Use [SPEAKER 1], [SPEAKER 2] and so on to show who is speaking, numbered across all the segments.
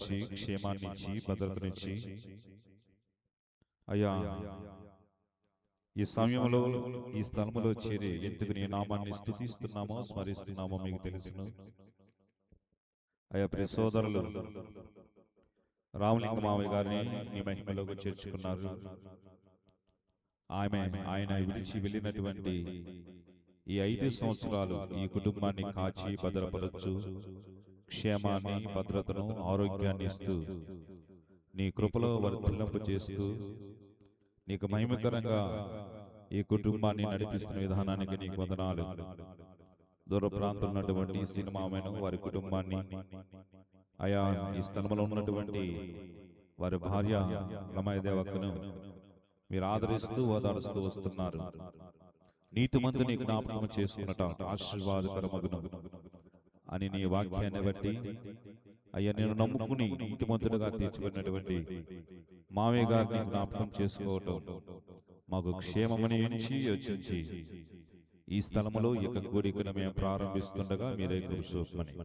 [SPEAKER 1] కాపుదలనిచ్చి క్షేమాన్నిచ్చి భద్రతనిచ్చి అయ్యా ఈ సమయంలో ఈ స్థలములో చేరి ఎందుకు నీ నామాన్ని స్తుతిస్తున్నామో స్మరిస్తున్నామో మీకు తెలుసును. అయ్యా ప్రియ సోదరులు రామలింగ మావయ్య గారిని నీ మహిమలోకి చేర్చుకున్నారు. ఆయన విడిచి వెళ్ళినటువంటి ఈ 5 సంవత్సరాలు ఈ కుటుంబాన్ని కాచి భద్రపరచు, క్షేమాన్ని భద్రతను ఆరోగ్యాన్ని ఇస్తూ నీ కృపలో వర్ధిల్లింప చేస్తూ నీకు మహిమకరంగా ఈ కుటుంబాన్ని నడిపిస్తున్న విధానానికి నీకు వందనాలు. దూర ప్రాంతంలో ఉన్నటువంటి సినిమామెను వారి కుటుంబాన్ని అయా ఈ స్థలంలో ఉన్నటువంటి వారి భార్య రమాదేవక్కను మీరు ఆదరిస్తూ ఓదారుస్తూ వస్తున్నారు. నీతిమంతుని జ్ఞాపకం చేసుకున్నట ఆశీర్వాదకరమగును అని నీ వాక్యాన్ని బట్టి అయ్యా నేను నమ్ముకుని నీతిమంతుడుగా తీర్చిబడినటువంటి మావయ్య గారిని జ్ఞాపకం చేసుకోవటం మాకు క్షేమమని ఎంచి యోచించి ఈ స్థలములో ఈ కూడికను మేము ప్రారంభిస్తుండగా మీరే కూర్చోమని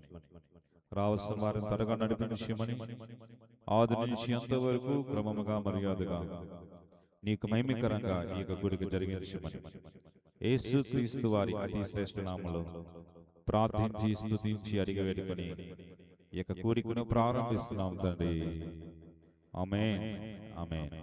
[SPEAKER 1] రావాల్సిన వారిని త్వరగా నడిపించమని ఆది నుంచి అంతవరకు క్రమముగా మర్యాదగా నీకు మహిమకరంగా ఈ కూడిక జరిగించమని యేసుక్రీస్తు వారి అతి శ్రేష్ఠ నామములో ప్రార్థించి స్తుతించి అడిగి వేడుకొని ఈ కూడికను ప్రారంభిస్తున్నాం తండ్రి. ఆమేన్ ఆమేన్.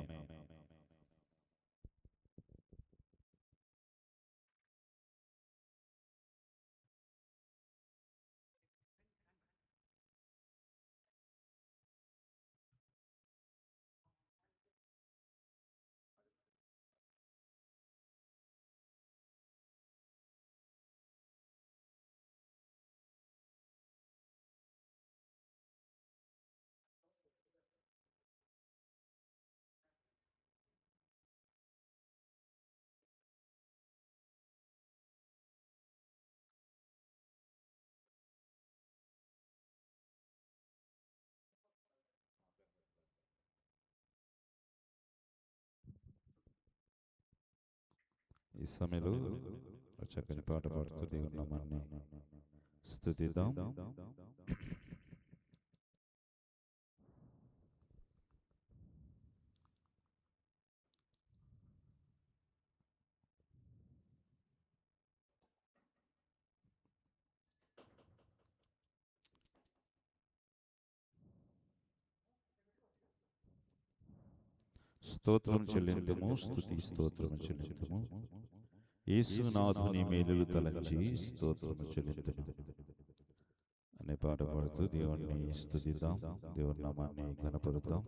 [SPEAKER 1] ఈ సమయంలో చక్కని పాట పాడుతూ దేవుని నామాన్ని స్తుతిద్దాం. స్తోత్రం చెల్లింతుము, స్తుతి స్తోత్రం చెల్లింతుము, యేసునాథుని మేలులు తలంచి స్తోత్రం చెల్లింతుము అనే పాట పాడుతూ దేవుణ్ణి స్తుతిద్దాం, దేవుని నామాన్ని ఘనపరుద్దాం.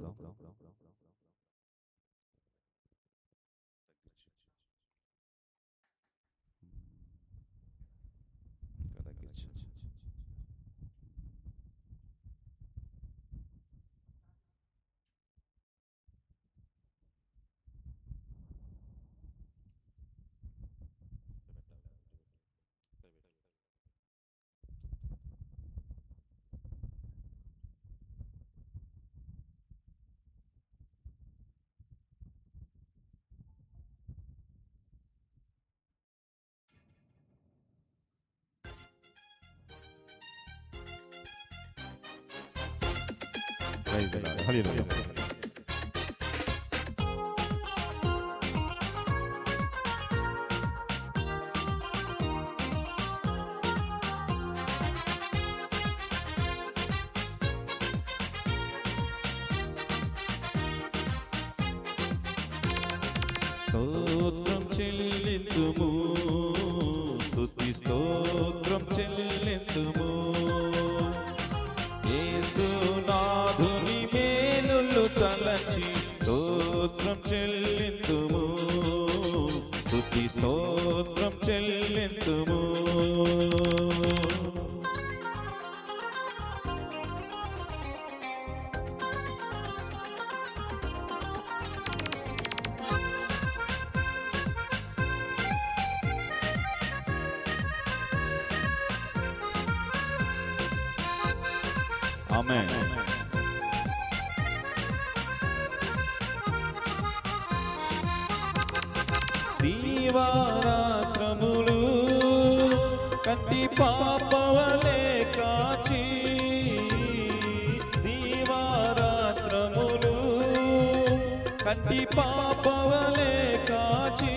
[SPEAKER 1] హల్లెలూయా. స్తోత్రం చెల్లింతుము, స్తుతి స్తోత్రం చెల్లింతుము, యేసునాథుని మేలులు తలచి స్తోత్రం చెల్లింతుము, స్తుతి స్తోత్రం చెల్లింతుము. ఆమేన్. దీవారాత్రములు కంటి పాపవలే కాచి, దీవారాత్రములు కంటి పాపవలే కాచి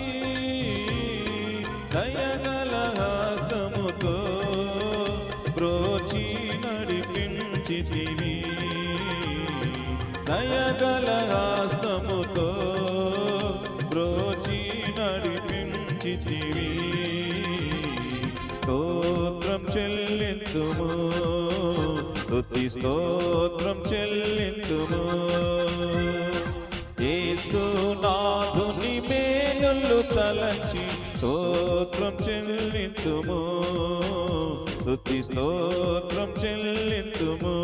[SPEAKER 1] దయగల హస్తముతో బ్రోచి నడిపించితివి. దయగల హస్తముతో బ్రోచి నడిపించితివి. స్తోత్రం చెల్లింతుము, స్తుతి స్తోత్రం చెల్లింతుము. యేసునాథుని మేలులు తలచి స్తోత్రం చెల్లింతుము, స్తుతి స్తోత్రం చెల్లింతుము.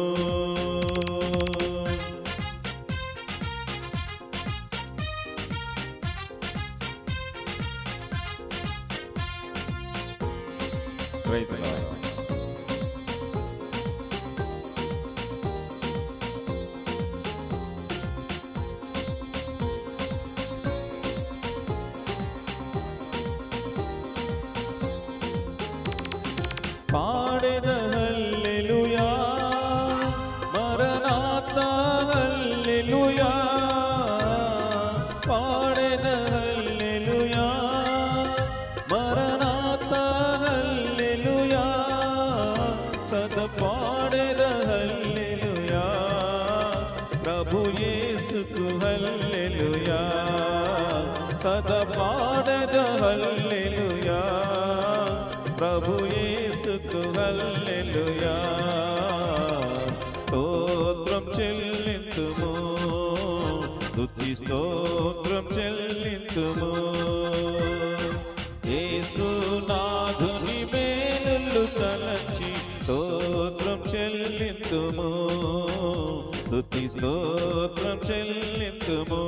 [SPEAKER 1] పాడెద హల్లెలూయా, మరణాత హల్లెలూయా. పాడెద హల్లెలూయా, మరణాత హల్లెలూయా. సద పాడెద హల్లెలూయా, ప్రభు యేసుకు హల్లెలూయా. సద పాడెద హల్లెలూయా, ప్రభు యేసుకు హల్లెలూయా. స్తోత్రం చెల్లింతుము, స్తుతి స్తోత్రం చెల్లింతుము. యేసునాథుని మేలులు తలచి స్తోత్రం చెల్లింతుము, స్తుతి స్తోత్రం చెల్లింతుము.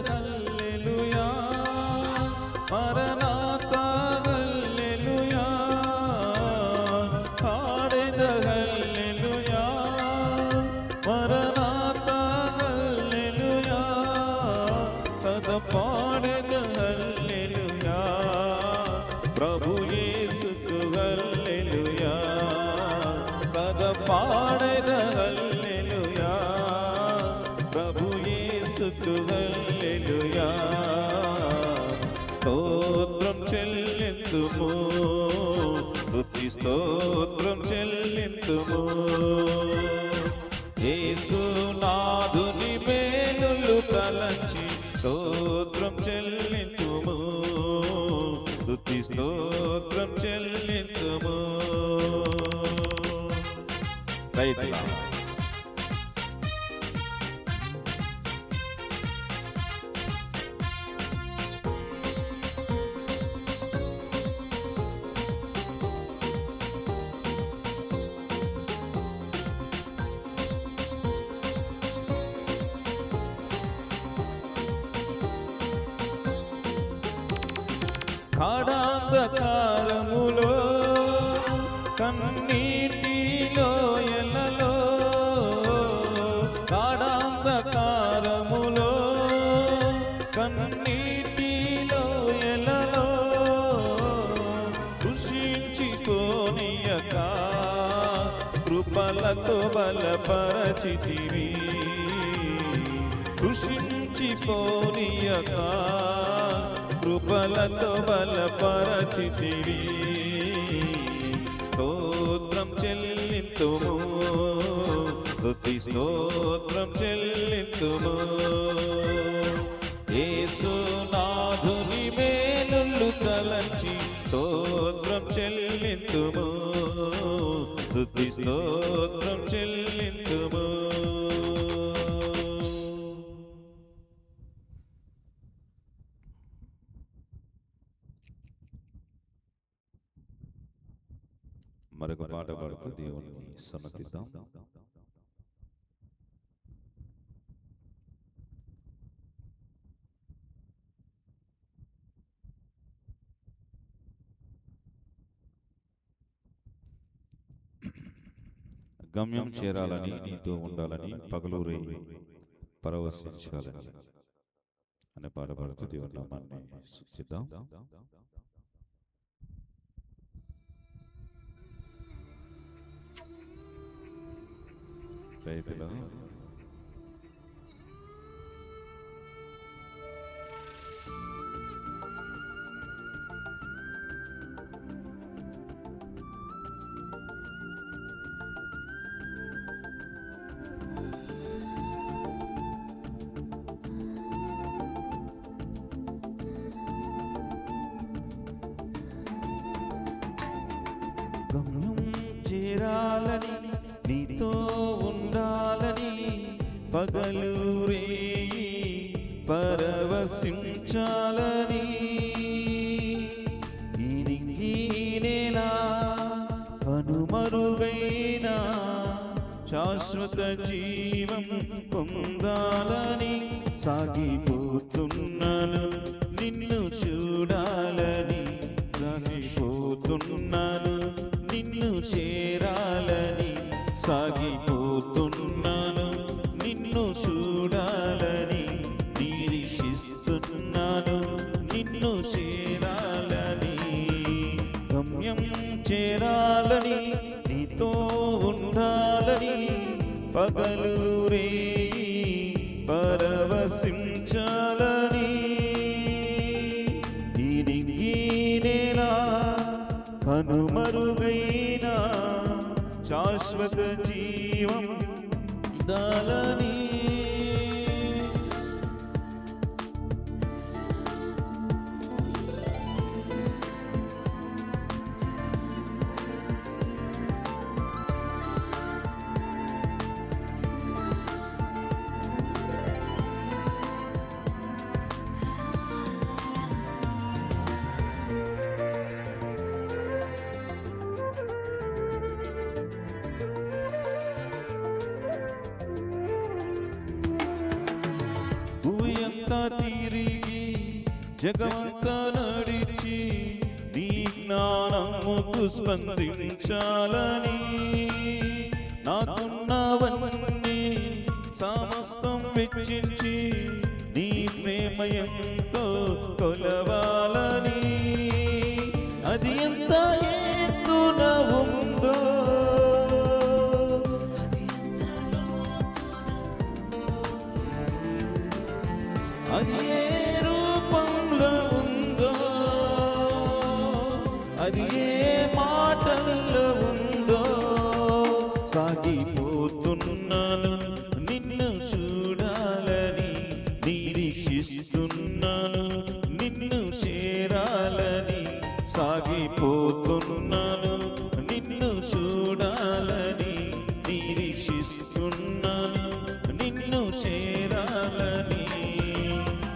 [SPEAKER 1] హల్లెలూయా, మరణాత హల్లెలూయా. పాడెద హల్లెలూయా, మరణాత హల్లెలూయా. సద పాడెద హల్లెలూయా, ప్రభు యేసుకు హల్లెలూయా. సద పాడెద హల్లెలూయా, ప్రభు యేసుకు హల్లెలూయా. స్తోత్రం చెల్లింతుము, స్తుతి స్తోత్రం చెల్లింతుము. యేసునాథుని మేలులు తలచి స్తోత్రం చెల్లింతుము, స్తుతి స్తోత్రం చెల్లింతుము. గాఢాంధకారములో కన్నీటిలో ఎలలో, గాఢాంధకారములో కన్నీటిలో ఎలలో. కృషించిపోనీయక కృపలతో బలపరచితివి. కృషించిపోనీయక కృపలతో బలపరచితివి. స్తోత్రం చెల్లింతుము, స్తుతి స్తోత్రం చెల్లింతుము. యేసునాథుని మేలులు తలచి స్తోత్రం చెల్లింతుము, స్తుతి స్తోత్రం చెల్లింతుము. మరొక పాట పాడుతూ దేవుణ్ణి సన్నతిద్దాం. గమ్యం చేరాలని, నీతో ఉండాలని, పగలూరే పరవశించాలని అనే పాట పాడుతూ దేవుని నామాన్ని స్తుతిద్దాం. రైతులు గమ్యం చేరాలని, నీతో ఉండాలని, పగలూరే పరవశించాలని, ఈ నింగి నేల కనుమరుగైన శాశ్వత జీవం పొందాలని, సాగిపోతున్నాను నిన్ను చూడాలని, సాగిపోతున్నాను నిన్ను చేరాలని, సాగిపోతున్నాను నిన్ను చూడాలని, నిరీక్షిస్తున్నాను నిన్ను చేరాలని, గమ్యం చేరాలని, నీతో ఉండాలని, పగలూరే పరవశించాలని, ఈ నింగి నేల కనుమరుగైన శాశ్వత జీవం దాలని. భూయంతా తిరిగి జగమంతా నడిచి నీ జ్ఞానముకు స్పందించాలని, నాకున్నవన్నీ సమస్తం వెచ్చించి నీ ప్రేమ ఎంతో కొలవాలని, అది ఎంత ఎత్తున ఉందో అది ఏ రూపంలో ఉందో, అది ఏ మాటల్లో ఉందో, సాగిపోతున్నాను నిన్ను చూడాలని, నిరీక్షిస్తున్నాను నిన్ను చేరాలని, సాగిపోతున్నాను నిన్ను చూడాలని, నిరీక్షిస్తున్నాను నిన్ను చేరాలని,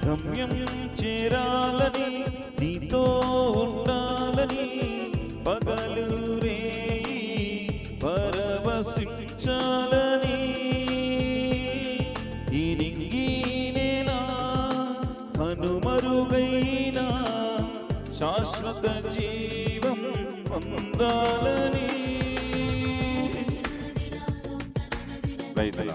[SPEAKER 1] గమ్యం చేరాలని, నీతో ఉండాలని, పగలూరే పరవశించాలని, ఈ నింగి నేల కనుమరుగైన శాశ్వత జీవం పొందాలని. రైతుల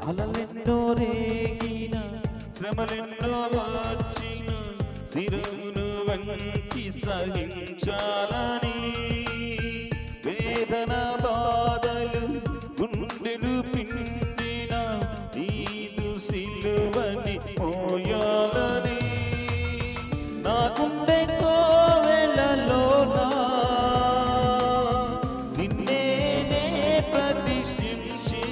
[SPEAKER 1] అలలెన్నో రేగిన, శ్రమలెన్నో వచ్చిన, శిరమును వంచి సహించాలని, వేదన బాధలు గుండెలు పిండిన నీదు సిలువని మోయాలని, నా గుండె కోవెలలోనా నిన్నే ప్రతిష్ఠించి,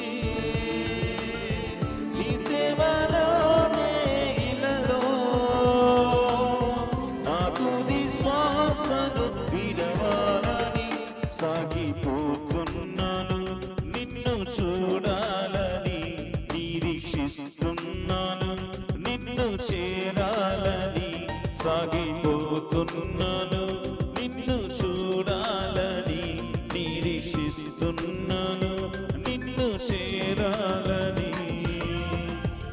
[SPEAKER 1] నీ సేవలోనే ఇలలో నా తుది శ్వాసను విడవాలని, సాగిపోతున్నాను నిన్ను చూడాలని, నిరీక్షిస్తున్నాను నిన్ను చేరాలని,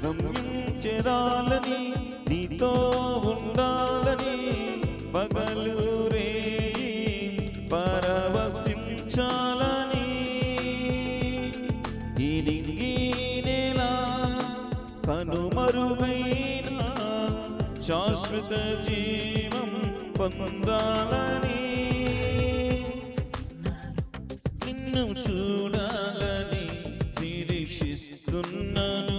[SPEAKER 1] గమ్యం చేరాలని, నీతో ఉండాలని, పగలు రేయి పరవశించాలని, ఈ నింగి నేల కనుమరుగైన శాశ్వత జీవం పొందాలని, నిన్ను చూడాలని, నిరీక్షిస్తున్నాను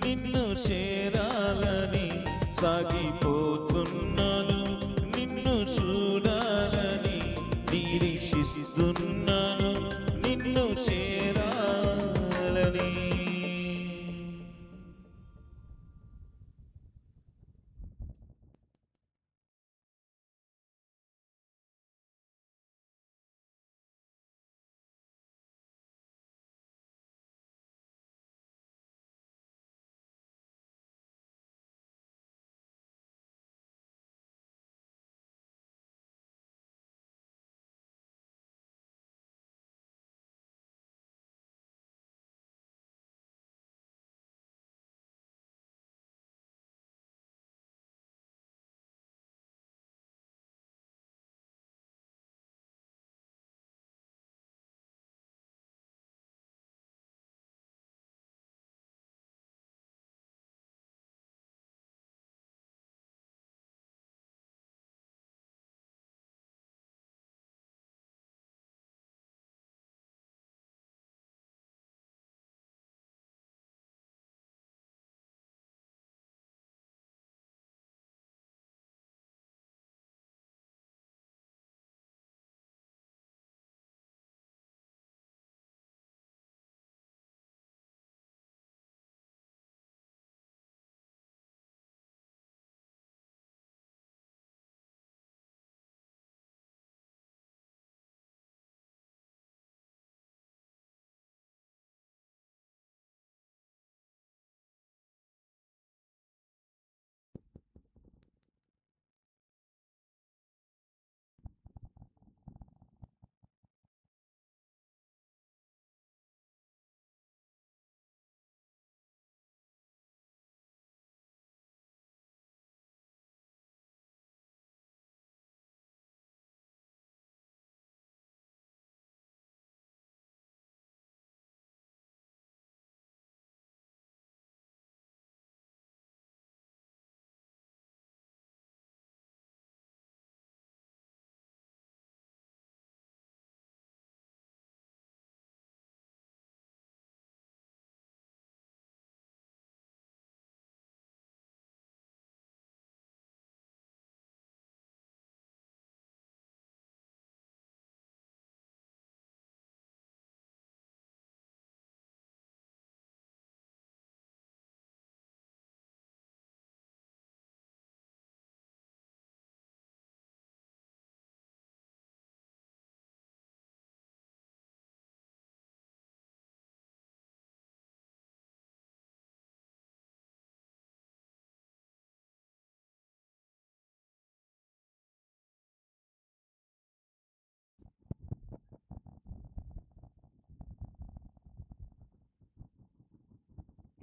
[SPEAKER 1] నిన్ను చేరాలని, సాగిపోతున్నాను నిన్ను చూడాలని, నిరీక్షిస్తున్నాను నిన్ను చేరాలని.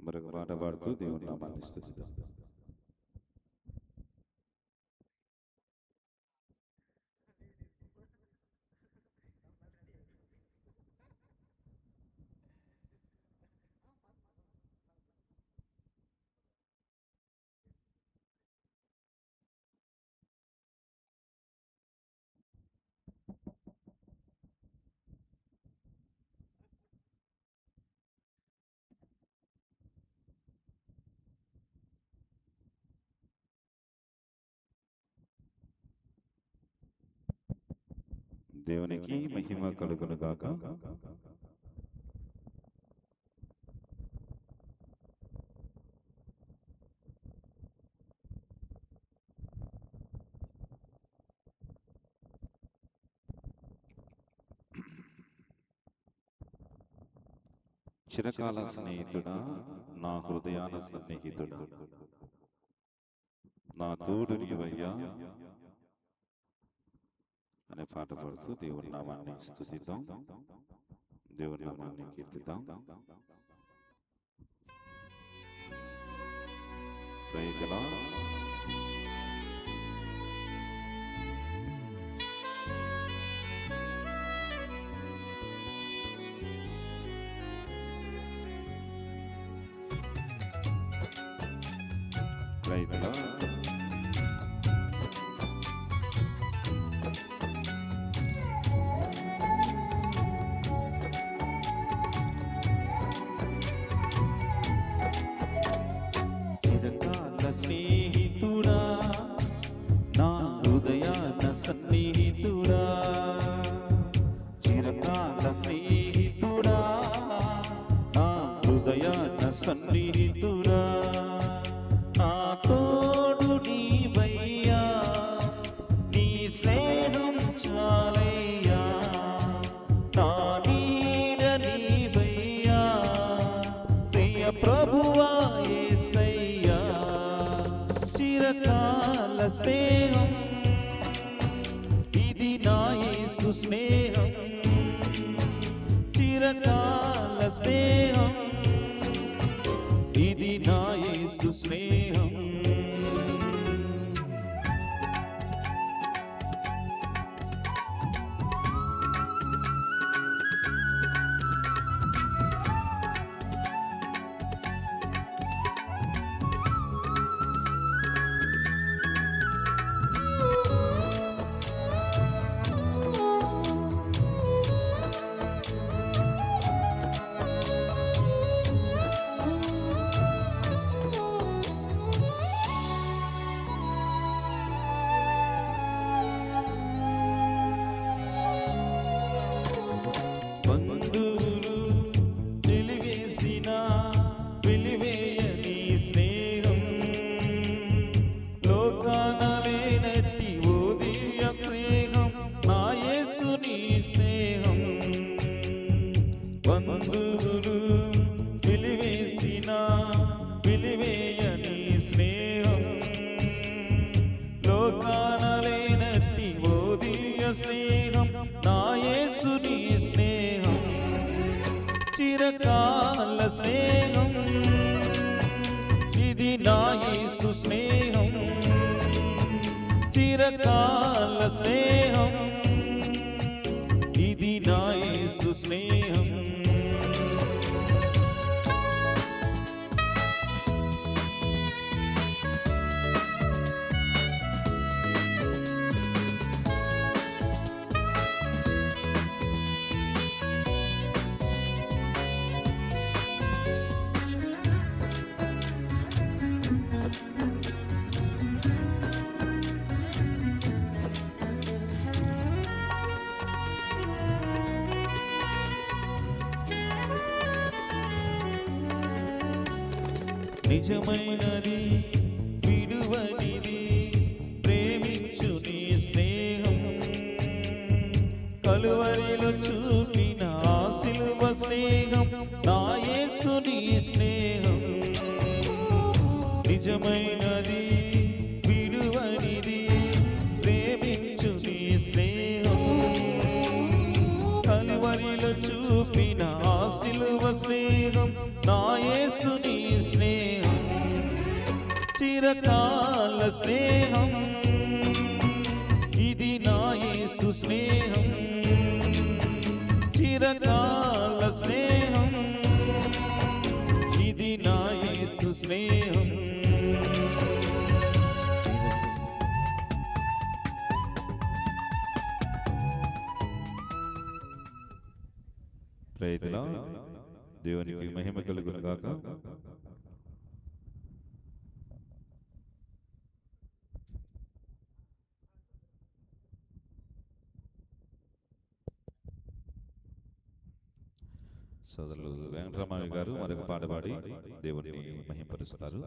[SPEAKER 1] మరొక పాట పాడుతూ దేవుని నామాన్ని స్తుతిద్దాం. దేవునికి మహిమ కలుగును గాక. చిరకాల స్నేహితుడా, నా హృదయాన సన్నిహితుడా, నా తోడు నీవయ్యా అనే పాట పాడుతూ దేవుని నామాన్ని స్తుతిద్దాం, దేవుని నామాన్ని కీర్తిద్దాం. Praise the Lord. Praise the Lord. చిరకాల స్నేహితుడా, నా హృదయాన సన్నిహితుడా, చిరకాల స్నేహితుడా, నా హృదయాన సన్నిహితుడా, నా తోడు నీవయ్యా, నీ స్నేహం చాలయ్యా, నా నీడ నీవయ్యా, ప్రియ ప్రభువా యేసయ్యా, చిరకాల స్నేహం ఇది నా యేసు స్నేహం, చిరకాల స్నేహం ఇది నా యేసు స్నేహం. బంధువులు నిలివేసిన వెలివేయని స్నేహం, లోకాన లేనట్టి ఓ దివ్య స్నేహం, నా యేసుని స్నేహం. బంధువులు నిలివేసిన వెలివేయని స్నేహం, లోకాన లేనట్టి ఓ దివ్య స్నేహం, నా యేసుని స్నేహం, చిరకాల స్నేహం ఇది నా యేసు స్నేహం, చిరకాల స్నేహం ఇది నా యేసు స్నేహం. నిజమైనది విడువనిది ప్రేమించు నీ స్నేహం, కలువరిలో చూపిన ఆ సిలువ స్నేహం, నా యేసుని స్నేహం. నిజమైనది విడువనిది ప్రేమించు నీ స్నేహం, కలువరిలో చూపిన ఆ సిలువ స్నేహం, నా యేసుని స్నేహం, చిరకాల స్నేహం ఇది నా యేసు స్నేహం, చిరకాల స్నేహం ఇది నా యేసు స్నేహం. Praise the Lord. దేవునికి మహిమ కలుగును గాక. సోదరులు వెంకటరామయ్య గారు మరొక పాట పాడి దేవుని మహిమపరుస్తారు.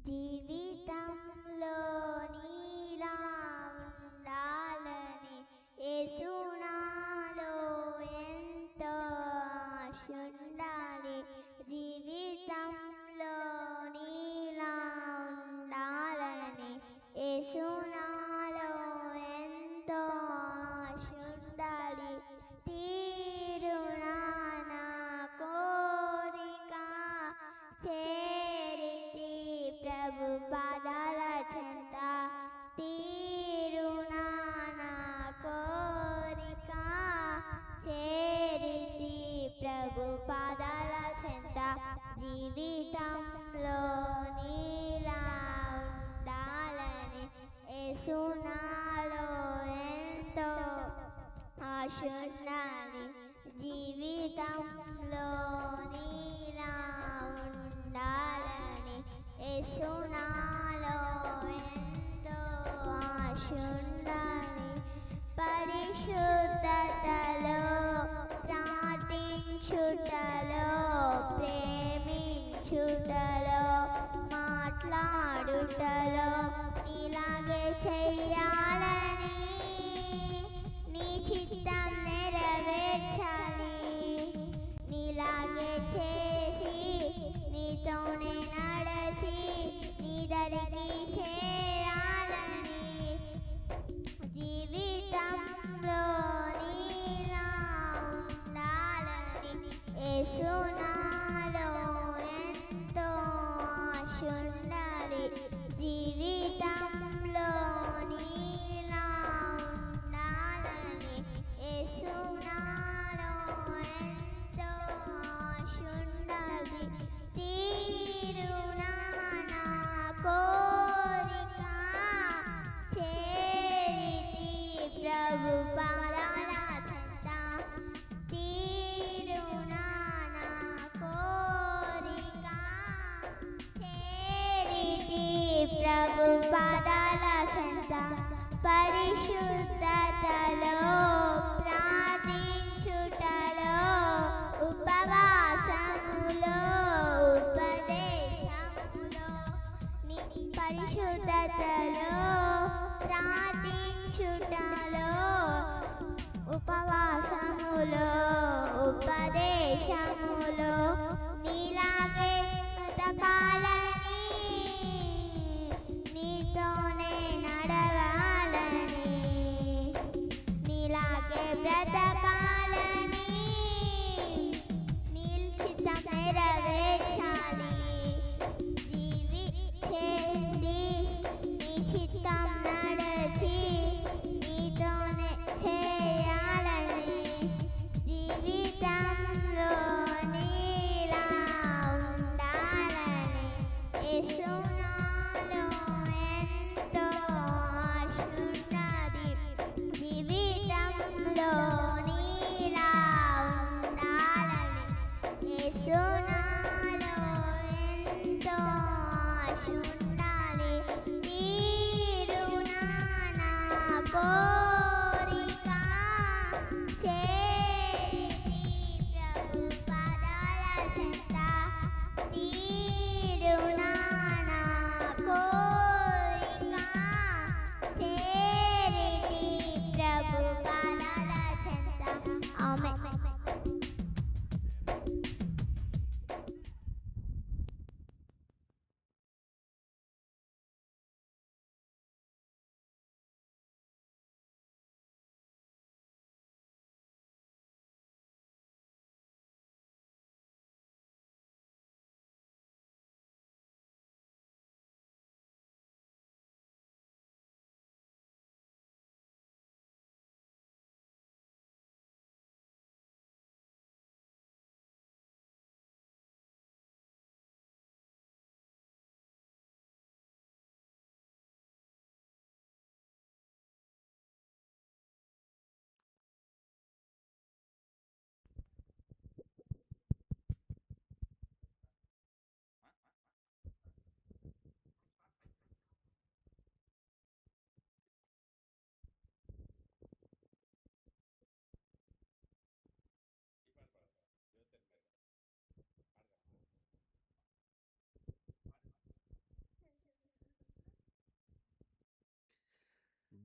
[SPEAKER 2] జీవితంలో నీలా ఉండాలని యేసునాలో ఎంతో ఆశుండాలి. జీవితంలో నీలా ఉండాలని యేసునాలో ఎంతో ఆశుండాలి. తీరునా నా కోరిక చేరితి ప్రభు పాదాల చెంత. తీరునా నా కోరిక చేరితి ప్రభు పాదాల చెంత. జీవితంలో నీలా ఉండాలని యేసునాలో ఎంతో ఆశుండాలి. జీవితంలో నీలా ఉండాలని యేసునాలో ఎంతో ఆశుండాలి. పరిశుద్ధతలో ప్రార్థించుటలో ప్రేమించుటలో మాట్లాడుటలో ఇలాగే చెయ్యాలని నీ చిత్తం నెరవేర్చాలి. నీలాగే చేసి నీతోనే నడచి నీ దరికి చేరాలని. జీవితంలో నీలా ఉండాలని యేసునాలో ఎంతో ఆశుండాలి. జీవితంలో నీలా ఉండాలని యేసునాలో ఎంతో ఆశుండాలి. తీరునా నా కోరిక చేరితి ప్రభు పాదాల చెంత. తీరునా నా కోరిక చేరితి ప్రభు పాదాల చెంత. పరిశుద్ధతలో ప్రార్థించుటలో ఉపవాసములో ఉపదేశములో పరిశుద్ధతలో ప్రార్థించుటలో ఉపవాసములో ఉపదేశములో నీలాగే బ్రతకాలని నీతోనే నడవాలని. నీలాగే బ్రతకాలని నీ చిత్తం నెరవేర్చాలి. చేయండి నీ చిత్తం నడచి నీతోనే చేయాలని. జీవితంలో నీలా ఉండాలని యేసునాలో ఎంతో ఆశున్నది. జీవితంలో నీలా ఉండాలని యేసునాలో ఎంతో ఆశుండాలి. తీరునా నా కోరిక చేరితి ప్రభు పాదాల చెంత. తీరునా నా కోరిక చేరితి ప్రభు పాదాల చెంత. ఆమేన్.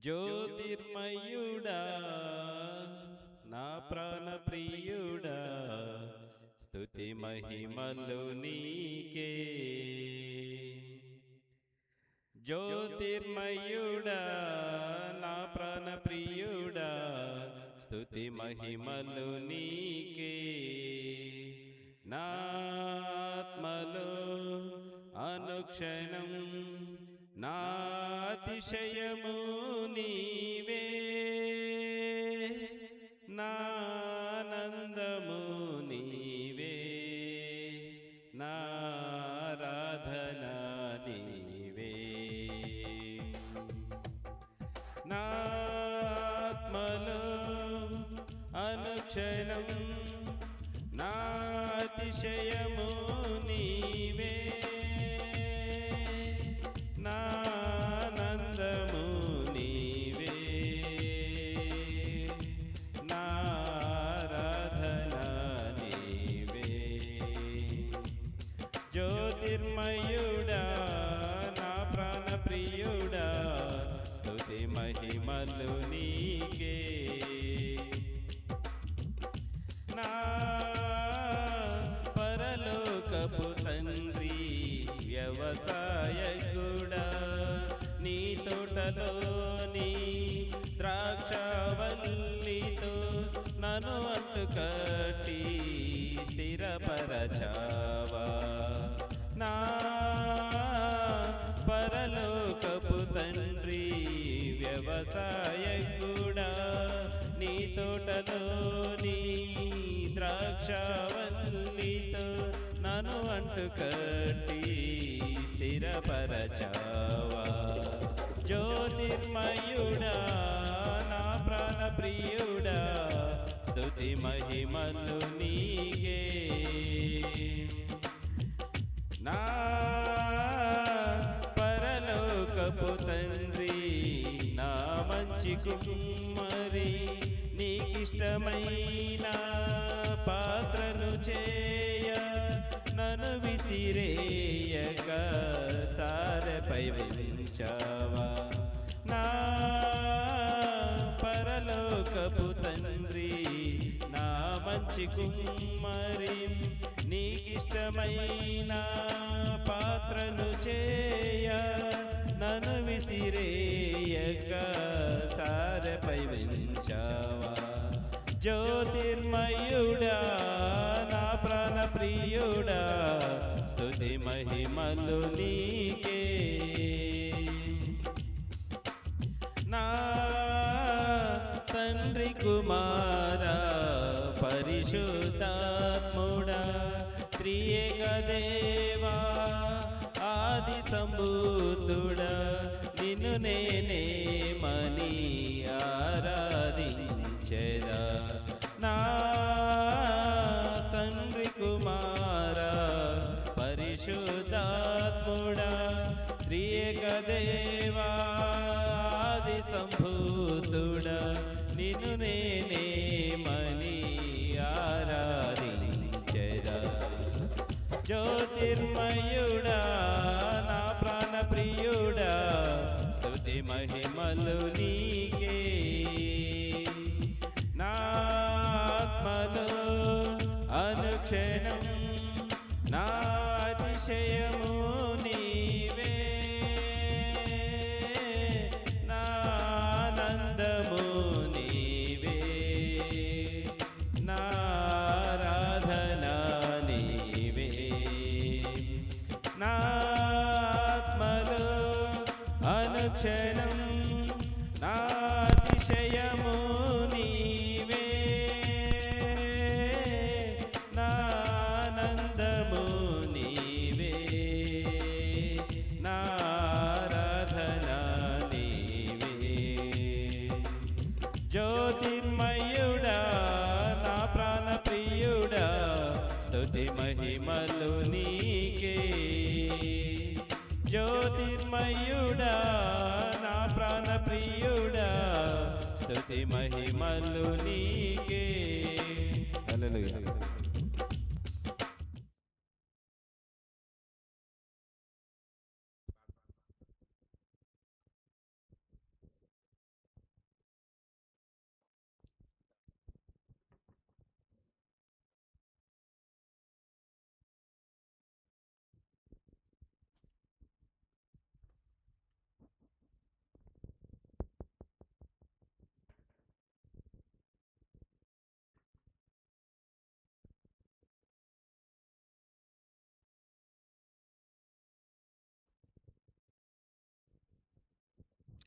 [SPEAKER 3] జ్యోతిర్మయుడా నా ప్రాణ ప్రియుడా స్తుతి మహిమలు నీకే. జ్యోతిర్మయుడా నా ప్రాణ ప్రియుడా స్తుతి మహిమలు నీకే. నా ఆత్మలో అనుక్షణం నా అతిశయము నీవే, నా ఆనందము నీవే, నా ఆరాధన నీవే. నా ఆత్మలో అనుక్షణం నా అతిశయము నీవే, నా ఆనందము నీవే, నా ఆరాధన నీవే. జ్యోతిర్మయుడా నా ప్రాణ ప్రియుడా స్తుతి మహిమలు నీకే. నా పరలోకపు తండ్రి వ్యవసాయకుడా, నీ తోటలోని ద్రాక్షవల్లితో నన్ను అంటుకట్టి స్థిరపరచావా. నా పరలోకపు తండ్రి వ్యవసాయకుడా, నీ తోటలోని ద్రాక్షవల్లితో నన్ను అంటుకట్టి స్థిరపరచావా. జ్యోతిర్మయుడా నా ప్రాణ ప్రియుడా స్తుతి మహిమలు నీకే. నా పరలోకపు తండ్రి నా మంచి కుమ్మరి, నీకిష్టమైన పాత్రను చేయ నన్ను విసిరేయక సారెపై ఉంచావా. నా పరలోకపు తండ్రి నా మంచి కుమ్మరి, నీకిష్టమైన పాత్రను చేయ నన్ను విసిరేయక సారెపై ఉంచావా. జ్యోతిర్మయుడా నా ప్రాణ ప్రియుడా స్తుతి మహిమలు నీకే. నా తండ్రి కుమారా పరిశుద్ధాత్ముడా, త్రియేక దేవా ఆది సంభూతుడా, నిన్ను నేనేమని ఆరాధించెదా. నా తండ్రి కుమారా పరిశుద్ధాత్ముడా, త్రియేక దేవా ఆది సంభూతుడా, నిన్ను నేనేమని ఆరాధించెదా. జ్యోతిర్మయుడా నా ప్రాణ ప్రియుడా స్తుతి మహిమలు నీకే. నా ఆత్మలో అనుక్షణం నా అతిశయము నీవే, నా ఆనందము నీవే, నా ఆరాధన నీవే. నా ఆత్మలో అనుక్షణం నా అతిశయము నీవే, నా ఆనందము నీవే, నా ఆరాధన నీవే. జ్యోతిర్మయుడా నా ప్రాణ ప్రియుడా స్తుతి మహిమలు నీకే. జ్యోతిర్మయుడా నా ప్రాణ ప్రియుడా స్తుతి మహిమలు నీకే. హల్లెలూయా.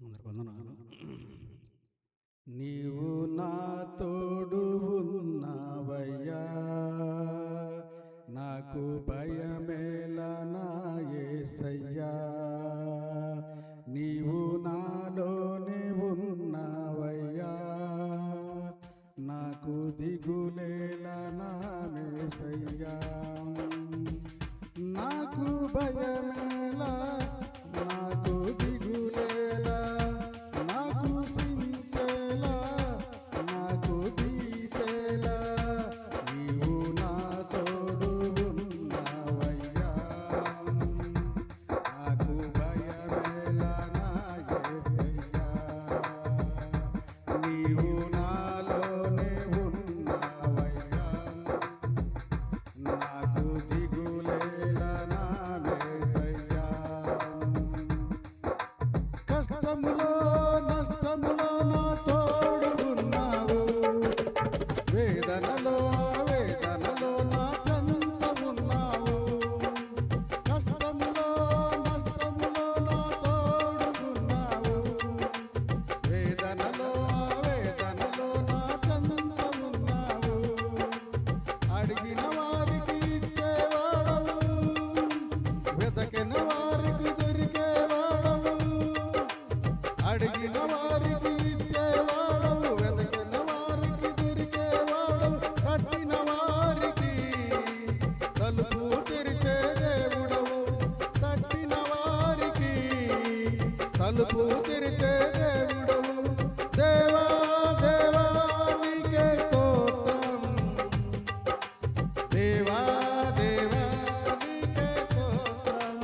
[SPEAKER 4] అందరికి వందనాలు. నీవు నా తోడు ఉన్నావయ్యా, నాకు భయమేలా నా యేసయ్యా. నీవు నాలోనే ఉన్నావయ్యా, నాకు దిగులేలా నా యేసయ్యా. నాకు భయమేలా, నాకు దిగులేలా, నాకు సింతేలా, నాకు దీతేలా, నీవు నా తోడు ఉన్నావయ్యా. నాకు భయమేలా నా యేసయ్యా, నీవు నాలోనే ఉన్నావయ్యా, నాకు దిగులేలా నా యేసయ్యా. కష్టములో నష్టములో నా తోడు ఉన్నావు, వేదనలో వేదనలో నా చెంత ఉన్నావు. కష్టములో నష్టములో నా తోడు ఉన్నావు, వేదనలో వేదనలో నా చెంత ఉన్నావు. అడిగిన వారికి ఇచ్చేవాడవు, వెతకిన వారికి దొరికేవాడవు. అడిగిన వారికి ఇచ్చేవాడవు, వెతకిన వారికి దొరికేవాడవు. కట్టిన వారికి తలుపు తెరిచే దేవుడవు, కట్టిన వారికి తలుపు తెరిచే దేవుడవు. దేవా దేవా నీకే స్తోత్రం, దేవా దేవా నీకే స్తోత్రం.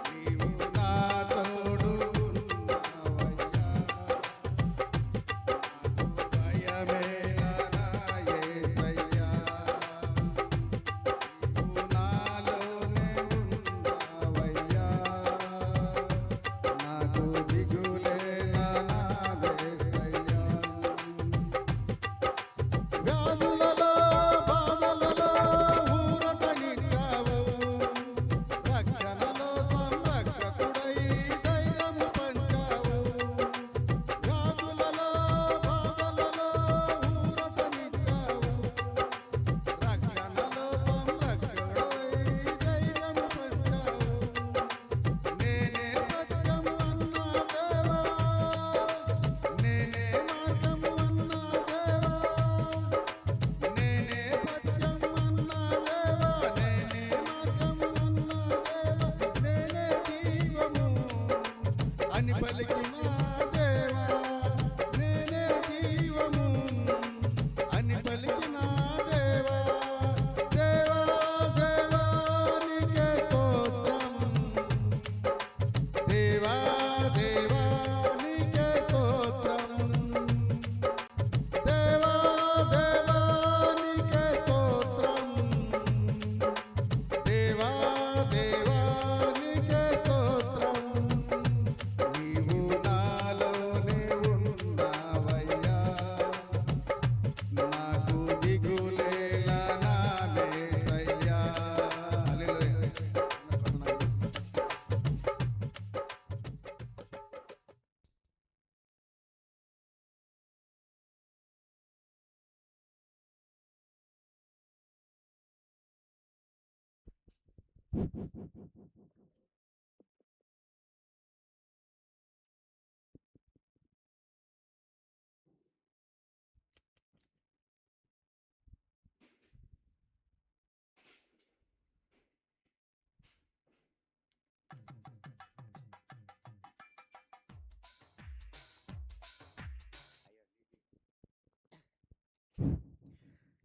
[SPEAKER 4] నీవు నా తోడు ఉన్నావయ్యా, నాకు భయమేలా నా యేసయ్యా. నీవు నాలోనే ఉన్నావయ్యా, నాకు దిగులేలా నా యేసయ్యా. వ్యాధులలో బాధలలో ఊరటనిచ్చావు, రక్షణలో సంరక్షకుడై ధైర్యము పంచావు. వ్యాధులలో బాధలలో ఊరటనిచ్చావు, రక్షణలో సంరక్షకుడై ధైర్యము పంచావు. నేనే సత్యం అన్నా దేవా, నేనే మార్గము అన్నా దేవా, నేనే సత్యం అన్నా దేవా, నేనే మార్గము అన్నా దేవా, నేనే జీవము అని పలికిన దేవా, నేనే జీవము అని పలికిన దేవా. దేవా దేవా నీకే స్తోత్రం, దేవా దేవా నీకే స్తోత్రం, దేవా దేవా నీకే స్తోత్రం, దేవా దేవా నీకే స్తోత్రం. నీవు నాలోనే ఉన్నావయ్యా, నాకు దిగులేలా నా యేసయ్యా. హల్లెలూయా.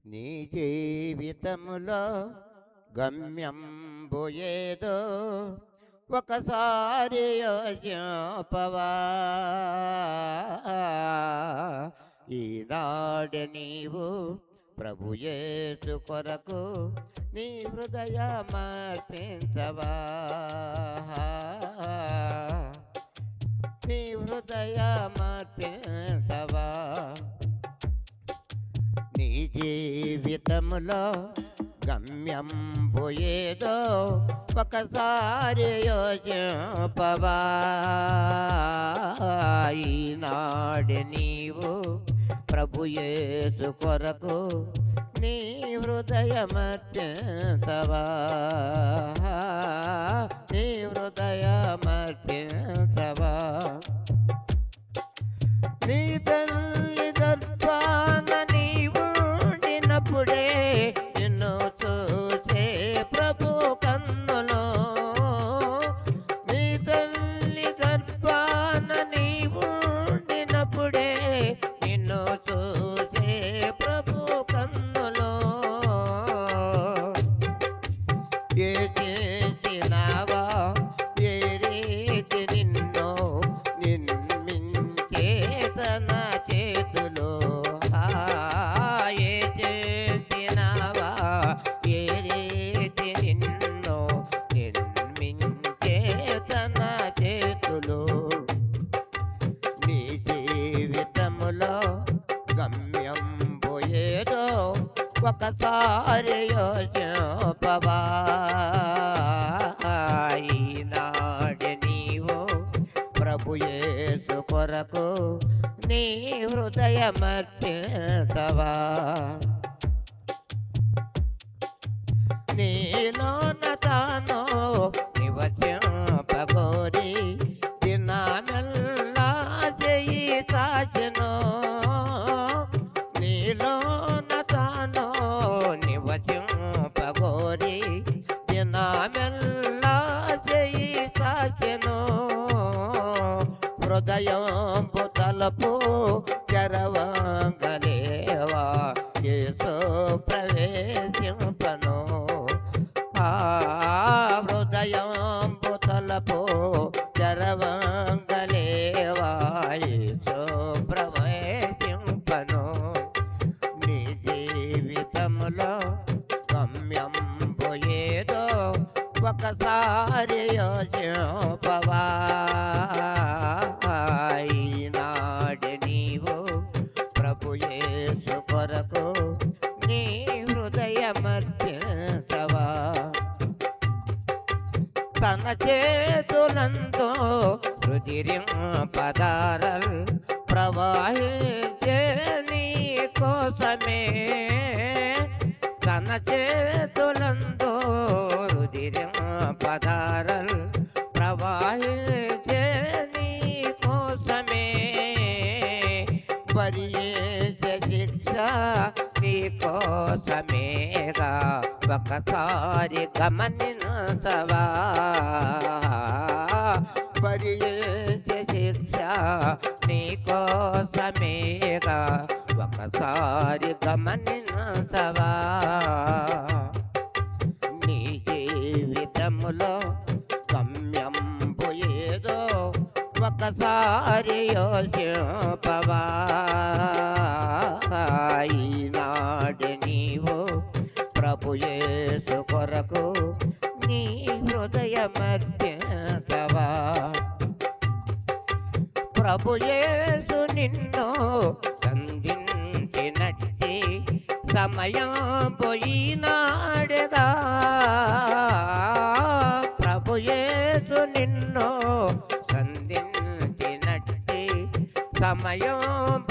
[SPEAKER 5] నీ జీవితములో గమ్యం పోయేదో ఒకసారి యోచింపవా. ఈనాడు నీవు ప్రభు యేసు కొరకు నీ హృదయమర్పించవా, నీ హృదయమర్పించవా. నీ జీవితములో గమ్యం పోయేదో ఒకసారి యోచింపవా. ఈనాడు నీవు ప్రభు యేసు కొరకు నీ హృదయమర్పించవా. నీ హృదయమర్పించవా. నీ తల్లి గర్భాన నీవుండినప్పుడే నిన్ను చూసే ప్రభు కన్నులో. నీ తల్లి గర్భాన నీవుండినప్పుడే నిన్ను చూసే ప్రభు కన్నులో. ఏ చేసినావా ఏ రీతి నిన్నో నిర్మించే తన చేతులో. ఏ చేసినావా ఏ రీతి నిన్నో నిర్మించే తన చేతులో. నీ జీవితములో గమ్యం పోయేదో ఒకసారి యోచింపవా. ఈనాడు నీవు ప్రభు యేసు కొరకు నీ హృదయమర్పించవా. నీలోన తాను నివసింపగోరి దినమెల్లా చేయి సాచెను. నీలోన తాను నివసింపగోరి దినమెల్లా చేయి సాచెను. హృదయంబు తలుపు తెరవంగలేవా యేసు ప్రవేశింపను. హృదయంబు తలుపు తెరవంగలేవా యేసు ప్రవేశింపను. నీ జీవితములో గమ్యం పోయేదో ఒకసారి యోచింపవా. ఈనాడు నీవు ప్రభు యేసు కొరకు నీ హృదయమర్పించవా. తన చేతులంతో రుదిరింపదారల్ ప్రవహించే నీ కోసమే. తన చేతులంతో రుదిరింపదారల్ ప్రవహించే నీ కోసమే. భరించే శిక్ష నీ కోసమేగా ఒకసారి గమనించవా. భరించే శిక్ష నీ కోసమేగా ఒకసారి గమనించవా. నీ జీవితములో గమ్యం పోయేదో ఒకసారి యోచింపవా. ఈనాడు నీవు ప్రభు యేసు కొరకు నీ హృదయమర్పించవా. ప్రభు యేసు నిన్ను సంధించినట్టి సమయం పోయినాడుగా. ప్రభు యేసు నిన్ను సంధించినట్టి సమయం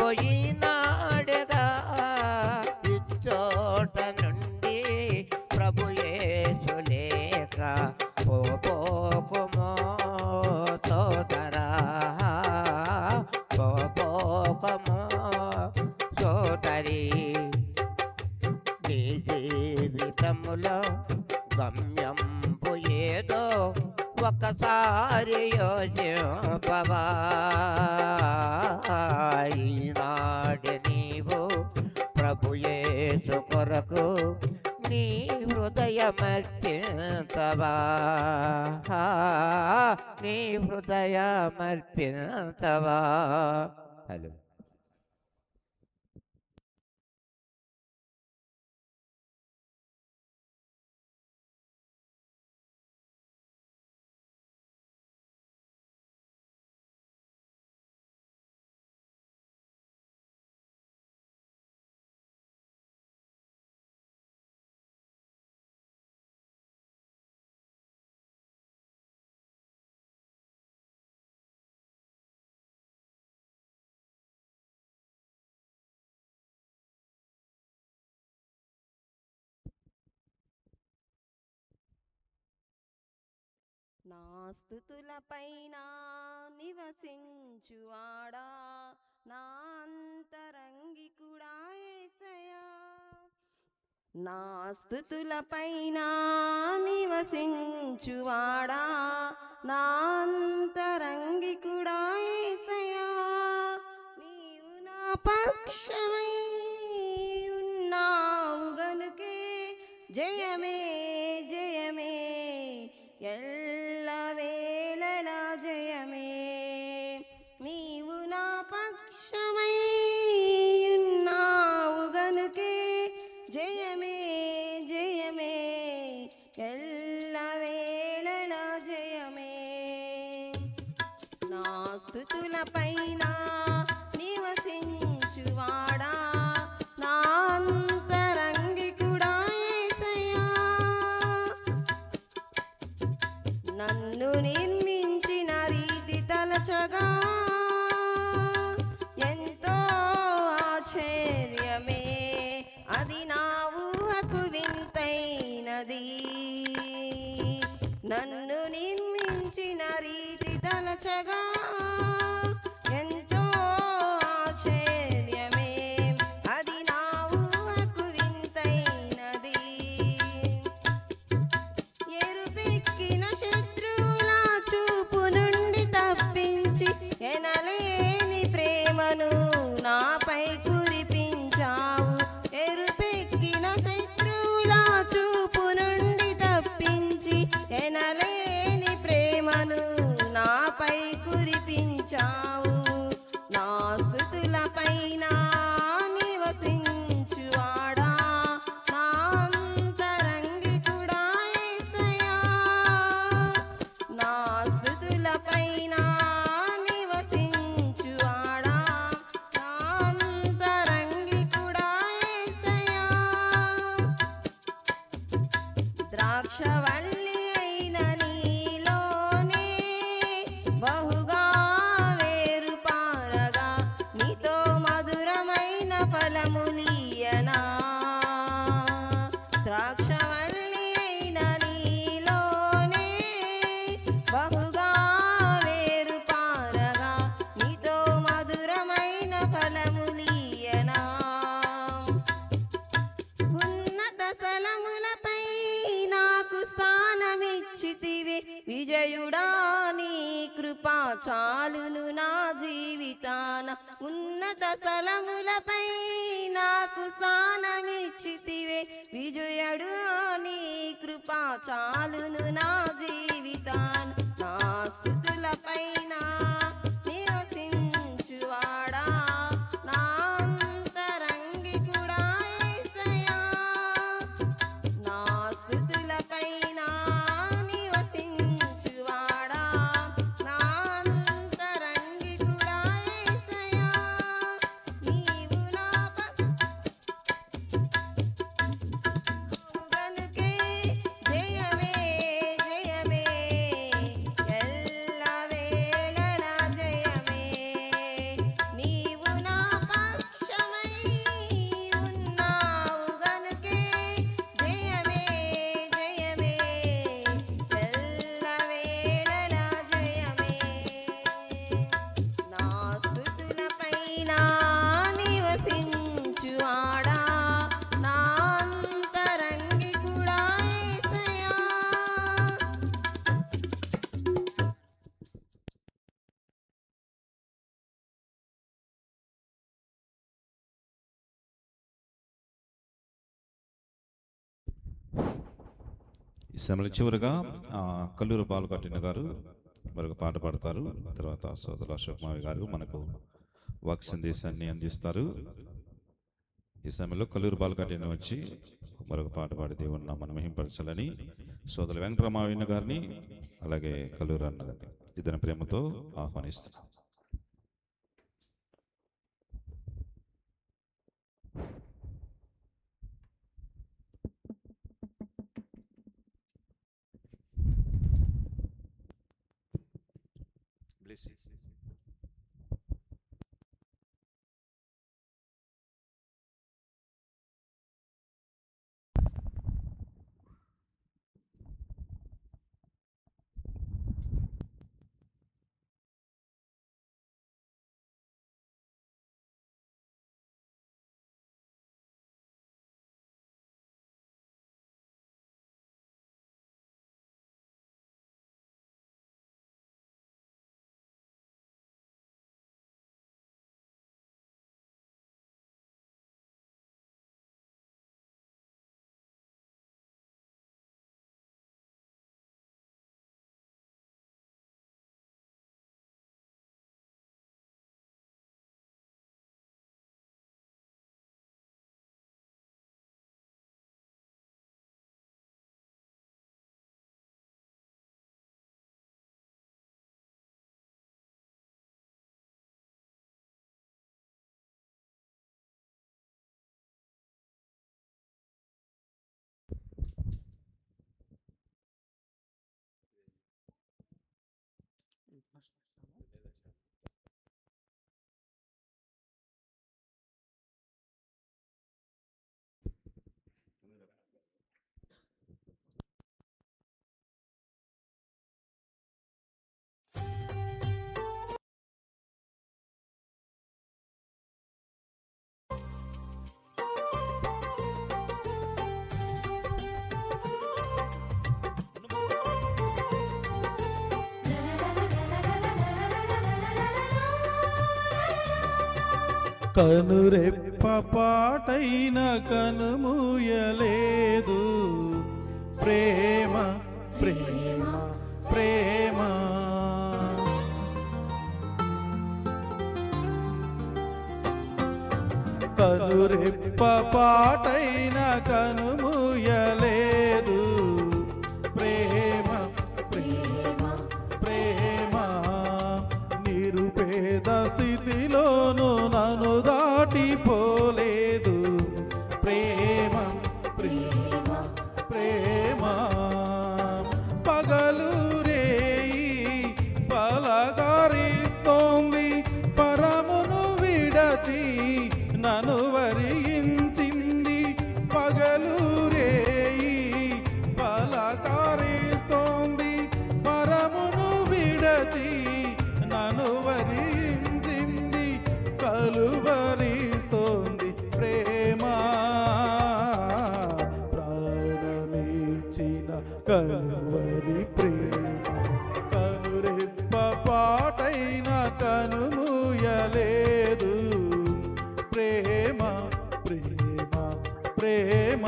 [SPEAKER 5] పోయినాడుగా. ఇచ్చోట నుండి ప్రభు యేసు లేక పోకుమో సోదరా. పోకుమో సోదరి. నీ జీవితములో గమ్యం పోయేదో ఒకసారి యోచింపవా. ఈనాడు నీవు ప్రభు యేసు కొరకు నీ హృదయమర్పించవా. నీ హృదయమర్పించవా. హలో.
[SPEAKER 6] నా స్తుతులపైన నివసించువాడా నా అంతరంగికుడా యేసయ్యా. నా స్తుతులపైన నివసించువాడా నా అంతరంగికుడా యేసయ్యా. నీవు నా పక్షమై ఉన్నావు గనుకే జయమే జయమే ఎల్లవేళలా జయమే. నీవు నా పక్షమై ఉన్నావు గనుకే జయమే జయమే ఎల్లవేళలా జయమే. నా స్తుతులపైన నివసించువాడా నా అంతరంగికుడా యేసయ్యా. నన్ను నిర్మించిన రీతి తలచగా ఎంతో ఆశ్చర్యమే, అది నా ఊహకు వింతైనది. నన్ను నిర్మించిన రీతి తలచగా ఎంతో ఆశ్చర్యమే, అది నా ఊహకు వింతైనది. ఎరుపెక్కిన శత్రువుల చూపు నుండి తప్పించి ఎనలేని ప్రేమను నాపై కురిపించావు. ఎరుపెక్కిన శత్రువుల చూపు నుండి తప్పించి ఎనలేని ప్రేమను నాపై కురిపించావు. నా స్తుతులపైన నివసించువాడా నా అంతరంగికుడా యేసయ్యా. నా స్తుతులపైన నివసించువాడా నా అంతరంగికుడా యేసయ్యా. ద్రాక్షవల్లి అయిన నీలోనే బహుగా వేరు పారగా నీతో మధురమైన ఫలములియనా. ద్రాక్షవల్లి అయిన నీలోనే బహుగా వేరు పారగా నీతో మధురమైన ఫలములియనా. ఉన్నత స్థలములపై నాకు స్థానమిచ్చితివి విజయుడా, నీ కృపా చాలును నా జీవితాన. ఉన్నత స్థలములపై నాకు స్థానమిచ్చితివి విజయుడు, నీ కృపా చాలును నా జీవితాన. నా స్తుతులపైన నివసించువాడా నా అంతరంగికుడా యేసయ్యా. నా స్తుతులపైన నివసించువాడా నా అంతరంగికుడా యేసయ్యా. నీవు నా గనుకే జయమే జయమే ఎల్లవేళలా జయమే. నీవు నా పక్షమై ఉన్నావు గనుకే జయమే జయమే ఎల్లవేళలా జయమే. నా స్తుతులపైన నివసించువాడా నా అంతరంగికుడా యేసయ్యా.
[SPEAKER 1] ఈ సమయంలో చివరిగా కల్లూరు బాలకట్టిన గారు మరొక పాట పాడతారు. తర్వాత సోదరు అశోక్ మావి గారు మనకు వాక్ సందేశాన్ని అందిస్తారు. ఈ సమయంలో కల్లూరు బాలకట్టిన వచ్చి మరొక పాట పాడి దేవుని నామమును మహింపరచాలని సోదరు వెంకటరామయ్య గారిని అలాగే కల్లూరు అన్న గారిని ఇద్దరు ప్రేమతో ఆహ్వానిస్తున్నాం. Bless you.
[SPEAKER 7] కనురెప్ప పాటైన కనుమూయలేదు. ప్రేమ ప్రేమ ప్రేమ కనురెప్ప పాటైన కనుమూయలేదు. ప్రేమ ప్రేమ ప్రేమ నిరుపేద స్థితిలోను నన్ను దాటిపోలేదు. ప్రేమ ప్రేమ ప్రేమ పగలు రేయి పలకరిస్తోంది. పరమును విడచి నన్ను వరించింది. పగలు రేయి పలకరిస్తోంది. పరమును విడచి నన్ను వరించింది. కలువరిస్తోంది ప్రేమ. ప్రాణమిచ్చిన కలువరి ప్రేమ. కనురెప్ప పాటైన కనుమూయలేదు. ప్రేమ ప్రేమ ప్రేమ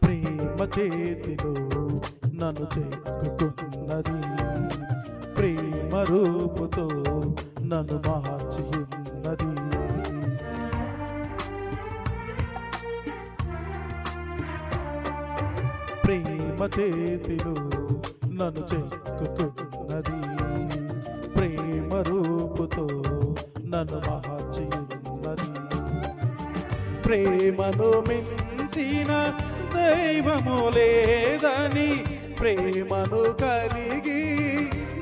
[SPEAKER 7] ప్రేమ చేతిలో నన్ను చెక్కుతున్నది. ప్రేమ రూపుతో నన్ను మార్చి ఉన్నది. ప్రేమ చేతిలో నన్ను చెక్కుతున్నది. ప్రేమ రూపుతో నన్ను మార్చి ఉన్నది. ప్రేమను మించిన దైవము లేదని, ప్రేమను కలిగి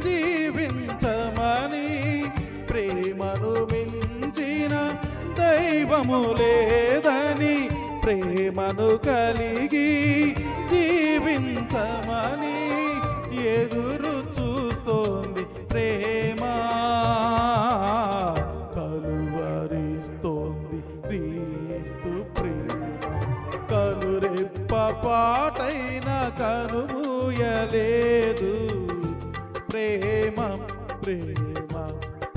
[SPEAKER 7] జీవించమని. ప్రేమను మించిన దైవము లేదని, ప్రేమను కలిగి జీవించమని ఎదురు చూస్తోంది ప్రేమ. కలువరిస్తోంది క్రీస్తు ప్రేమ. కనురెప్ప పాటైన కనుమూయలేదు. ప్రేమ ప్రేమ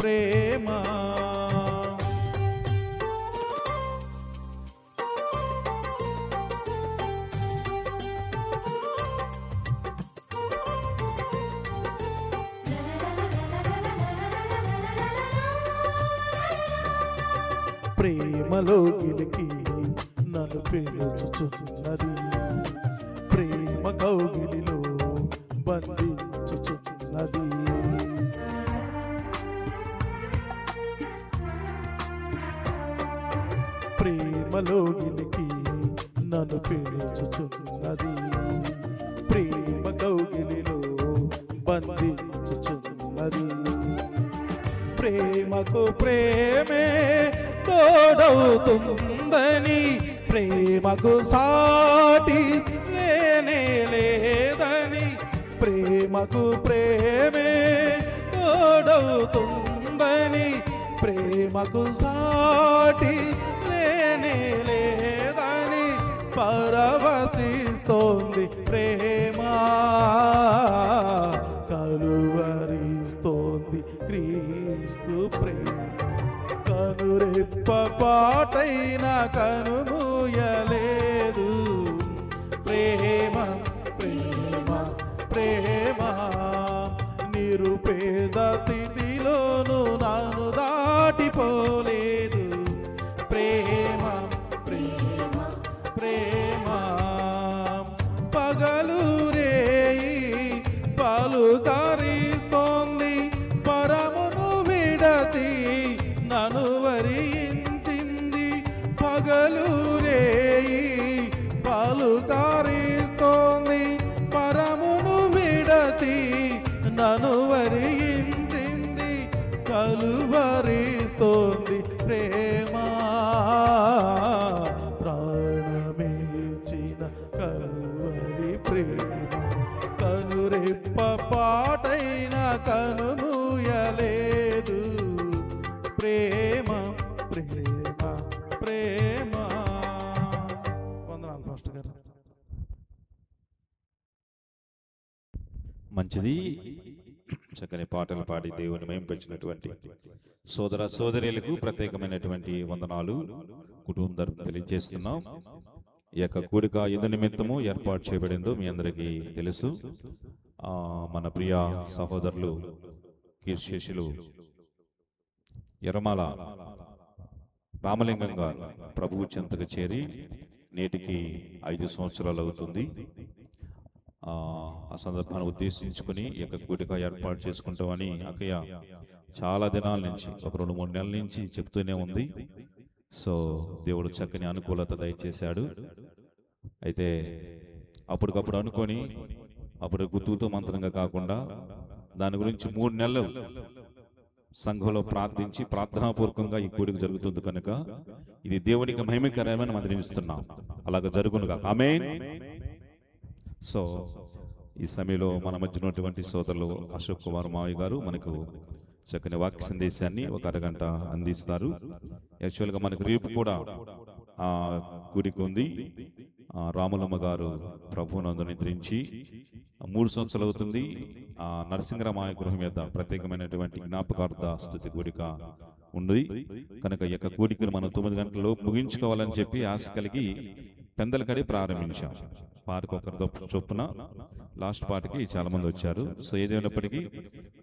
[SPEAKER 7] ప్రేమ ప్రేమలో గిలికి నన్ను పిలుచుచున్నది. ప్రేమ కౌగిలిలో బంధించుచున్నది. ప్రేమలో గిలికి నన్ను పిలుచుచున్నది. ప్రేమ కౌగిలిలో బంధించుచున్నది. ప్రేమకు ప్రేమే తోడవుతుందని, ప్రేమకు సాటి లేనే లేదని. ప్రేమకు ప్రేమే తోడవుతుందని, ప్రేమకు సాటి లేనే లేదని పరవశిస్తోంది ప్రేమ. కలువరిస్తోంది క్రీస్తు ప్రేమ. కనురెప్ప పాటైన కనుమూయలేదు. ప్రేమ ప్రేమ ప్రేమ నిరుపేద స్థితిలోను నన్ను దాటిపోలేదు. ప్రేమ ప్రేమ ప్రేమ పగలు రేయి పలుకరిస్తోంది. పరమును విడచి నన్ను వరించింది. పగలు రేయి పలుకరిస్తోంది. పరమును విడచి నన్ను వరించింది. కలువరిస్తోంది ప్రేమ. ప్రాణ ప్రాణమేచిన కలువరి ప్రేమ కనురెప్ప పాటైన కనుమూయలేదు. ప్రేమ ప్రేమ ప్రేమ. వందనాలు పాస్టర్ గారు.
[SPEAKER 1] మంచిది. చక్కని పాటలు పాడి దేవుని మేంపరిచినటువంటి సోదర సోదరులకు ప్రత్యేకమైనటువంటి వందనాలు కుటుంబం తరపున తెలియజేస్తున్నాం. ఈ యొక్క కూడిక ఎందు నిమిత్తము ఏర్పాటు చేయబడిందో మీ అందరికీ తెలుసు. మన ప్రియ సహోదరులు కీర్తిశేషులు ఎర్రమాల రామలింగం గారు ప్రభువు చెంతకు చేరి నేటికి 5 సంవత్సరాలు అవుతుంది. ఆ సందర్భాన్ని ఉద్దేశించుకుని ఈ యొక్క కూడిక ఏర్పాటు చేసుకుంటామని అక్కయ్య చాలా దినాల నుంచి, ఒక 2-3 నెలల నుంచి చెప్తూనే ఉంది. సో దేవుడు చక్కని అనుకూలత దయచేశాడు. అయితే అప్పటికప్పుడు అనుకొని అప్పుడు గుర్తుతో మంత్రంగా కాకుండా దాని గురించి 3 నెలలు సంఘంలో ప్రార్థించి ప్రార్థనాపూర్వకంగా ఈ కూడిక జరుగుతుంది కనుక ఇది దేవునికి మహిమకరమని మనం నిలుస్తున్నాం. అలాగ జరుగునుగా. ఆమేన్. సో ఈ సమయంలో మన మధ్య ఉన్నటువంటి సోదరులు అశోక్ కుమార్ మావయ్య గారు మనకు చక్కని వాక్య సందేశాన్ని ఒక అరగంట అందిస్తారు. యాక్చువల్గా మనకు రేపు కూడా కూడిక ఉంది. రాములమ్మ గారు ప్రభువునందు నిద్రించి 3 సంవత్సరాలు అవుతుంది. నరసింహరామాయ గృహం మీద ప్రత్యేకమైనటువంటి జ్ఞాపకార్థ స్తుతి కూడిక ఉంది కనుక ఈ యొక్క కూడికను మనం 9 గంటల్లో ముగించుకోవాలని చెప్పి ఆశ కలిగి పెందల కడి ప్రారంభించాం. పాటకు ఒకరితో చొప్పున లాస్ట్ పాటకి చాలా మంది వచ్చారు. సో ఏదైనప్పటికీ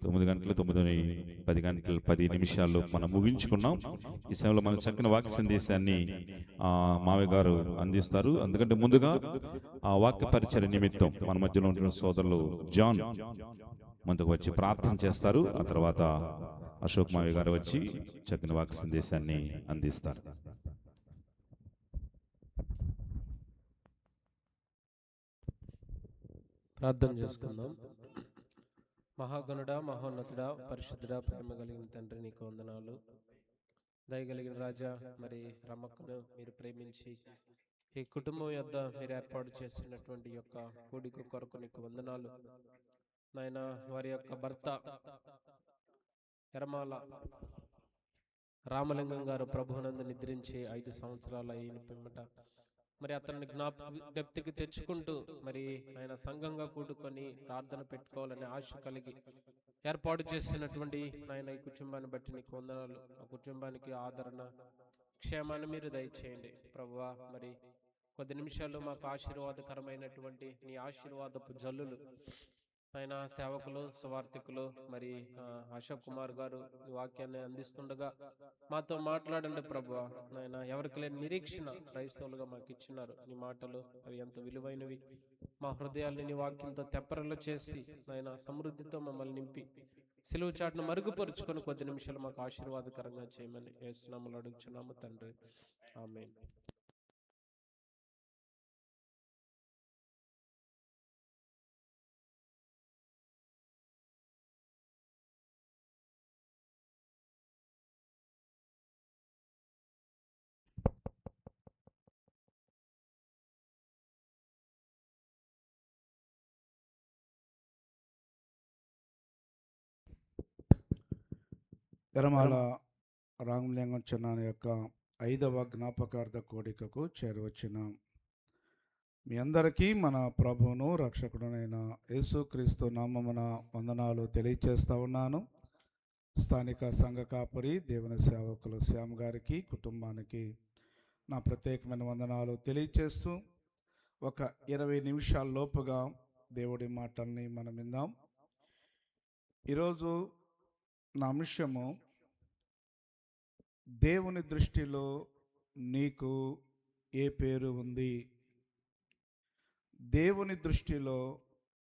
[SPEAKER 1] 9 గంటలు 10 గంటలు 10 నిమిషాల్లో మనం ముగించుకున్నాం. ఈ సమయంలో మన చక్కని వాక్య సందేశాన్ని మావయ్య గారు అందిస్తారు. అందుకంటే ముందుగా ఆ వాక్య పరిచయ నిమిత్తం మన మధ్యలో ఉంటున్న సోదరులు జాన్ ముందుకు వచ్చి ప్రార్థన చేస్తారు. ఆ తర్వాత అశోక్ మావయ్య గారు వచ్చి చక్కని వాక్య సందేశాన్ని అందిస్తారు.
[SPEAKER 8] ప్రార్థన చేసుకుందాం. మహాగణుడా, మహోన్నతుడా, పరిశుద్ధుడా, ప్రేమ కలిగిన తండ్రి, నీకు వందనాలు. దయగలిగిన రాజా, మరి రమ్మక్కను మీరు ప్రేమించి ఈ కుటుంబం యొద్ద మీరు ఏర్పాటు చేసినటువంటి యొక్క కూడిక కొరకు నీకు వందనాలు నాయన. వారి యొక్క భర్త ఎర్రమాల రామలింగం గారు ప్రభువునందు నిద్రించి 5 సంవత్సరాలు అయిన పిమ్మట మరి అతన్ని జ్ఞప్తికి తెచ్చుకుంటూ మరి ఆయన సంఘంగా కూడుకొని ప్రార్థన పెట్టుకోవాలని ఆశ కలిగి ఏర్పాటు చేసినటువంటి ఆయన ఈ కుటుంబాన్ని బట్టి నీకు వందనాలు. ఆ కుటుంబానికి ఆదరణ, క్షేమాన్ని మీరు దయచేయండి ప్రభువా. మరి కొద్ది నిమిషాల్లో మాకు ఆశీర్వాదకరమైనటువంటి నీ ఆశీర్వాదపు జల్లులు ఆయన సేవకులు, సువార్థికులు మరి అశోక్ కుమార్ గారు ఈ వాక్యాన్ని అందిస్తుండగా మాతో మాట్లాడండి ప్రభువా. ఆయన ఎవరికి లేని నిరీక్షణ క్రైస్తవులుగా మాకు ఇచ్చినారు. నీ మాటలు అవి ఎంత విలువైనవి. మా హృదయాల్ని నీ వాక్యంతో తెప్పరలు చేసి ఆయన సమృద్ధితో మమ్మల్ని నింపి సిలువ చాటును మరుగుపరుచుకొని కొద్ది నిమిషాలు మాకు ఆశీర్వాదకరంగా చేయమని యేసు నామములో అడుగుచున్నాము తండ్రి. ఆమేన్.
[SPEAKER 7] ఎర్రమాల రామలింగం చిన్నాని యొక్క 5వ జ్ఞాపకార్థ కోడికకు చేరవచ్చిన మీ అందరికీ మన ప్రభువును రక్షకుడునైన యేసుక్రీస్తు నామమున వందనాలు తెలియచేస్తూ ఉన్నాను. స్థానిక సంఘ కాపరి దేవుని సేవకులు శ్యామ్ గారికి, కుటుంబానికి నా ప్రత్యేకమైన వందనాలు తెలియచేస్తూ ఒక 20 నిమిషాల లోపుగా దేవుడి మాటల్ని మనం విందాం. ఈరోజు నా అంశము, దేవుని దృష్టిలో నీకు ఏ పేరు ఉంది? దేవుని దృష్టిలో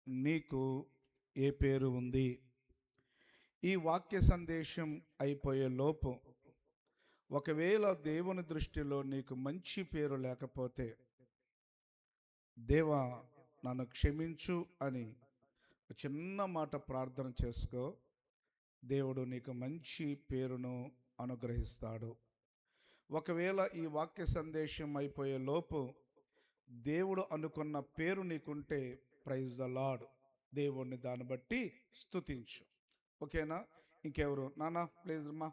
[SPEAKER 7] నీకు ఏ పేరు ఉంది? ఈ వాక్య సందేశం అయిపోయే లోపు ఒకవేళ దేవుని దృష్టిలో నీకు మంచి పేరు లేకపోతే, దేవా నన్ను క్షమించు అని చిన్న మాట ప్రార్థన చేసుకో. దేవుడు నీకు మంచి పేరును అనుగ్రహిస్తాడు. ఒకవేళ ఈ వాక్య సందేశం అయిపోయే లోపు దేవుడు అనుకున్న పేరు నీకుంటే ప్రైజ్ ద లార్డ్, దేవుణ్ణి దాన్ని బట్టి స్తుతించు. ఓకేనా? ఇంకెవరు? నాన్న ప్లీజ్ అమ్మా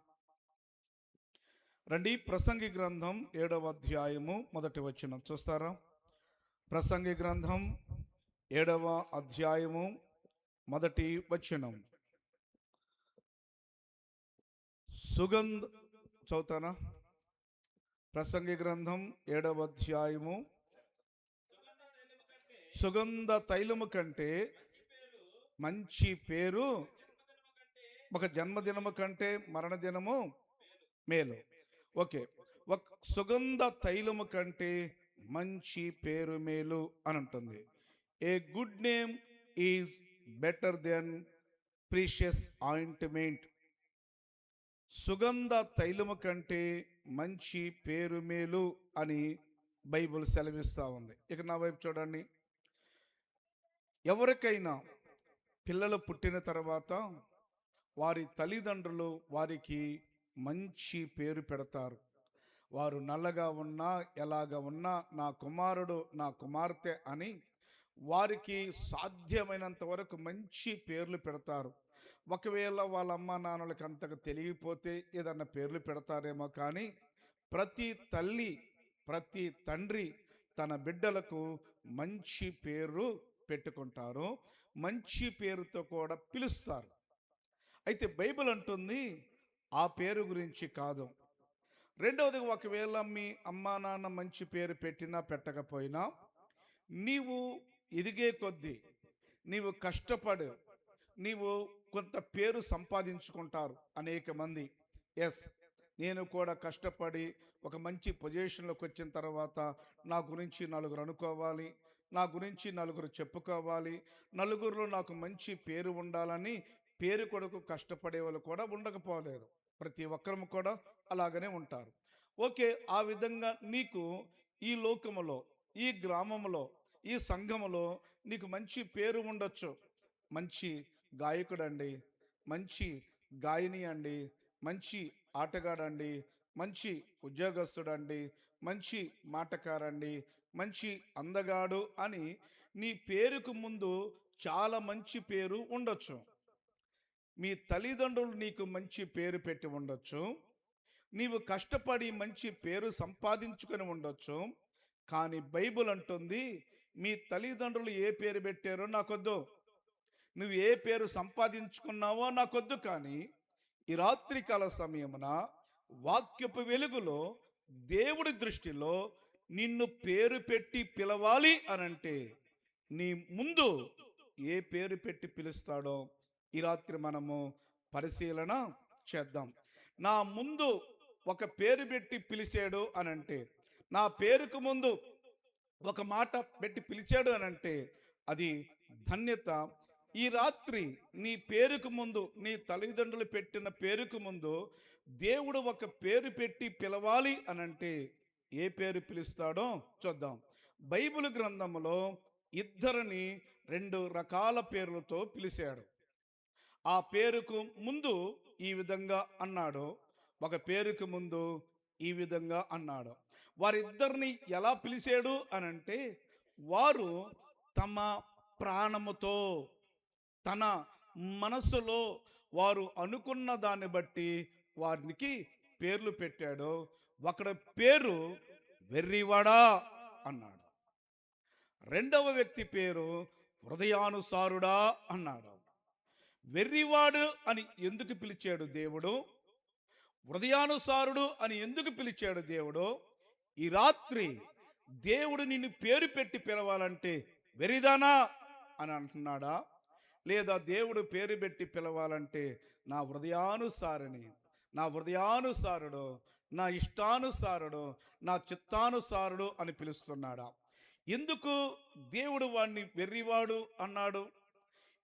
[SPEAKER 7] రండి. ప్రసంగి గ్రంథం 7వ అధ్యాయము 1వ వచనం చూస్తారా? ప్రసంగి గ్రంథం 7వ అధ్యాయము 1వ వచనం. చదువుతానా? ప్రసంగి గ్రంథం 7వ అధ్యాయము. సుగంధ తైలము కంటే మంచి పేరు ఒక జన్మదినము కంటే మరణ దినము మేలు. ఓకే, ఒక సుగంధ తైలము కంటే మంచి పేరు మేలు అని ఉంటుంది. A good name is better than precious ointment. సుగంధ తైలము కంటే మంచి పేరు మేలు అని బైబిల్ సెలవిస్తూ ఉంది. ఇక నా వైపు చూడండి. ఎవరికైనా పిల్లలు పుట్టిన తర్వాత వారి తల్లిదండ్రులు వారికి మంచి పేరు పెడతారు. వారు నల్లగా ఉన్నా ఎలాగ ఉన్నా నా కుమారుడు నా కుమార్తె అని వారికి సాధ్యమైనంత వరకు మంచి పేర్లు పెడతారు. ఒకవేళ వాళ్ళ అమ్మ నాన్నలకు అంతగా తెలియకపోతే ఏదన్నా పేర్లు పెడతారేమో, కానీ ప్రతి తల్లి ప్రతి తండ్రి తన బిడ్డలకు మంచి పేరు పెట్టుకుంటారు, మంచి పేరుతో కూడా పిలుస్తారు. అయితే బైబిల్ అంటుంది ఆ పేరు గురించి కాదు. రెండవది, ఒకవేళ మీ అమ్మా నాన్న మంచి పేరు పెట్టినా పెట్టకపోయినా నీవు ఎదిగే కొద్దీ నీవు కష్టపడు, నీవు కొంత పేరు సంపాదించుకుంటారు అనేక మంది. ఎస్, నేను కూడా కష్టపడి ఒక మంచి పొజిషన్లోకి వచ్చిన తర్వాత నా గురించి నలుగురు అనుకోవాలి, నా గురించి నలుగురు చెప్పుకోవాలి, నలుగురిలో నాకు మంచి పేరు ఉండాలని పేరు కొరకు కష్టపడే వాళ్ళు కూడా ఉండకపోలేదు. ప్రతి ఒక్కరు కూడా అలాగనే ఉంటారు. ఓకే, ఆ విధంగా నీకు ఈ లోకములో, ఈ గ్రామంలో, ఈ సంఘములో నీకు మంచి పేరు ఉండొచ్చు. మంచి గాయకుడండి, మంచి గాయని అండి, మంచి ఆటగాడండి, మంచి ఉద్యోగస్తుడండి, మంచి మాటకారండి, మంచి అందగాడు అని నీ పేరుకు ముందు చాలా మంచి పేరు ఉండొచ్చు. మీ తల్లిదండ్రులు నీకు మంచి పేరు పెట్టి ఉండొచ్చు, నీవు కష్టపడి మంచి పేరు సంపాదించుకొని ఉండొచ్చు. కానీ బైబిల్ అంటుంది మీ తల్లిదండ్రులు ఏ పేరు పెట్టారో నాకొద్దు, నువ్వు ఏ పేరు సంపాదించుకున్నావో నాకొద్దు. కానీ ఈ రాత్రికాల సమయమున వాక్యపు వెలుగులో దేవుడి దృష్టిలో నిన్ను పేరు పెట్టి పిలవాలి అనంటే నీ ముందు ఏ పేరు పెట్టి పిలుస్తాడో ఈ రాత్రి మనము పరిశీలన చేద్దాం. నా ముందు ఒక పేరు పెట్టి పిలిచాడు అనంటే, నా పేరుకు ముందు ఒక మాట పెట్టి పిలిచాడు అనంటే అది ధన్యత. ఈ రాత్రి నీ పేరుకు ముందు, నీ తల్లిదండ్రులు పెట్టిన పేరుకు ముందు దేవుడు ఒక పేరు పెట్టి పిలవాలి అనంటే ఏ పేరు పిలుస్తాడో చూద్దాం. బైబిల్ గ్రంథములో ఇద్దరిని 2 రకాల పేర్లతో పిలిచాడు. ఆ పేరుకు ముందు ఈ విధంగా అన్నాడు, ఒక పేరుకు ముందు ఈ విధంగా అన్నాడు. వారిద్దరిని ఎలా పిలిచాడు అనంటే, వారు తమ ప్రాణముతో, తన మనస్సులో వారు అనుకున్న దాన్ని బట్టి వారికి పేర్లు పెట్టాడు. ఒకడు పేరు వెర్రివాడా అన్నాడు, రెండవ వ్యక్తి పేరు హృదయానుసారుడా అన్నాడు. వెర్రివాడు అని ఎందుకు పిలిచాడు దేవుడు, హృదయానుసారుడు అని ఎందుకు పిలిచాడు దేవుడు? ఈ రాత్రి దేవుడు నిన్ను పేరు పెట్టి పిలవాలంటే వెరిదానా అని అంటున్నాడా, లేదా దేవుడు పేరు పెట్టి పిలవాలంటే నా హృదయానుసారిని, నా హృదయానుసారుడు, నా ఇష్టానుసారుడు, నా చిత్తానుసారుడు అని పిలుస్తున్నాడా? ఎందుకు దేవుడు వాడిని వెర్రివాడు అన్నాడు,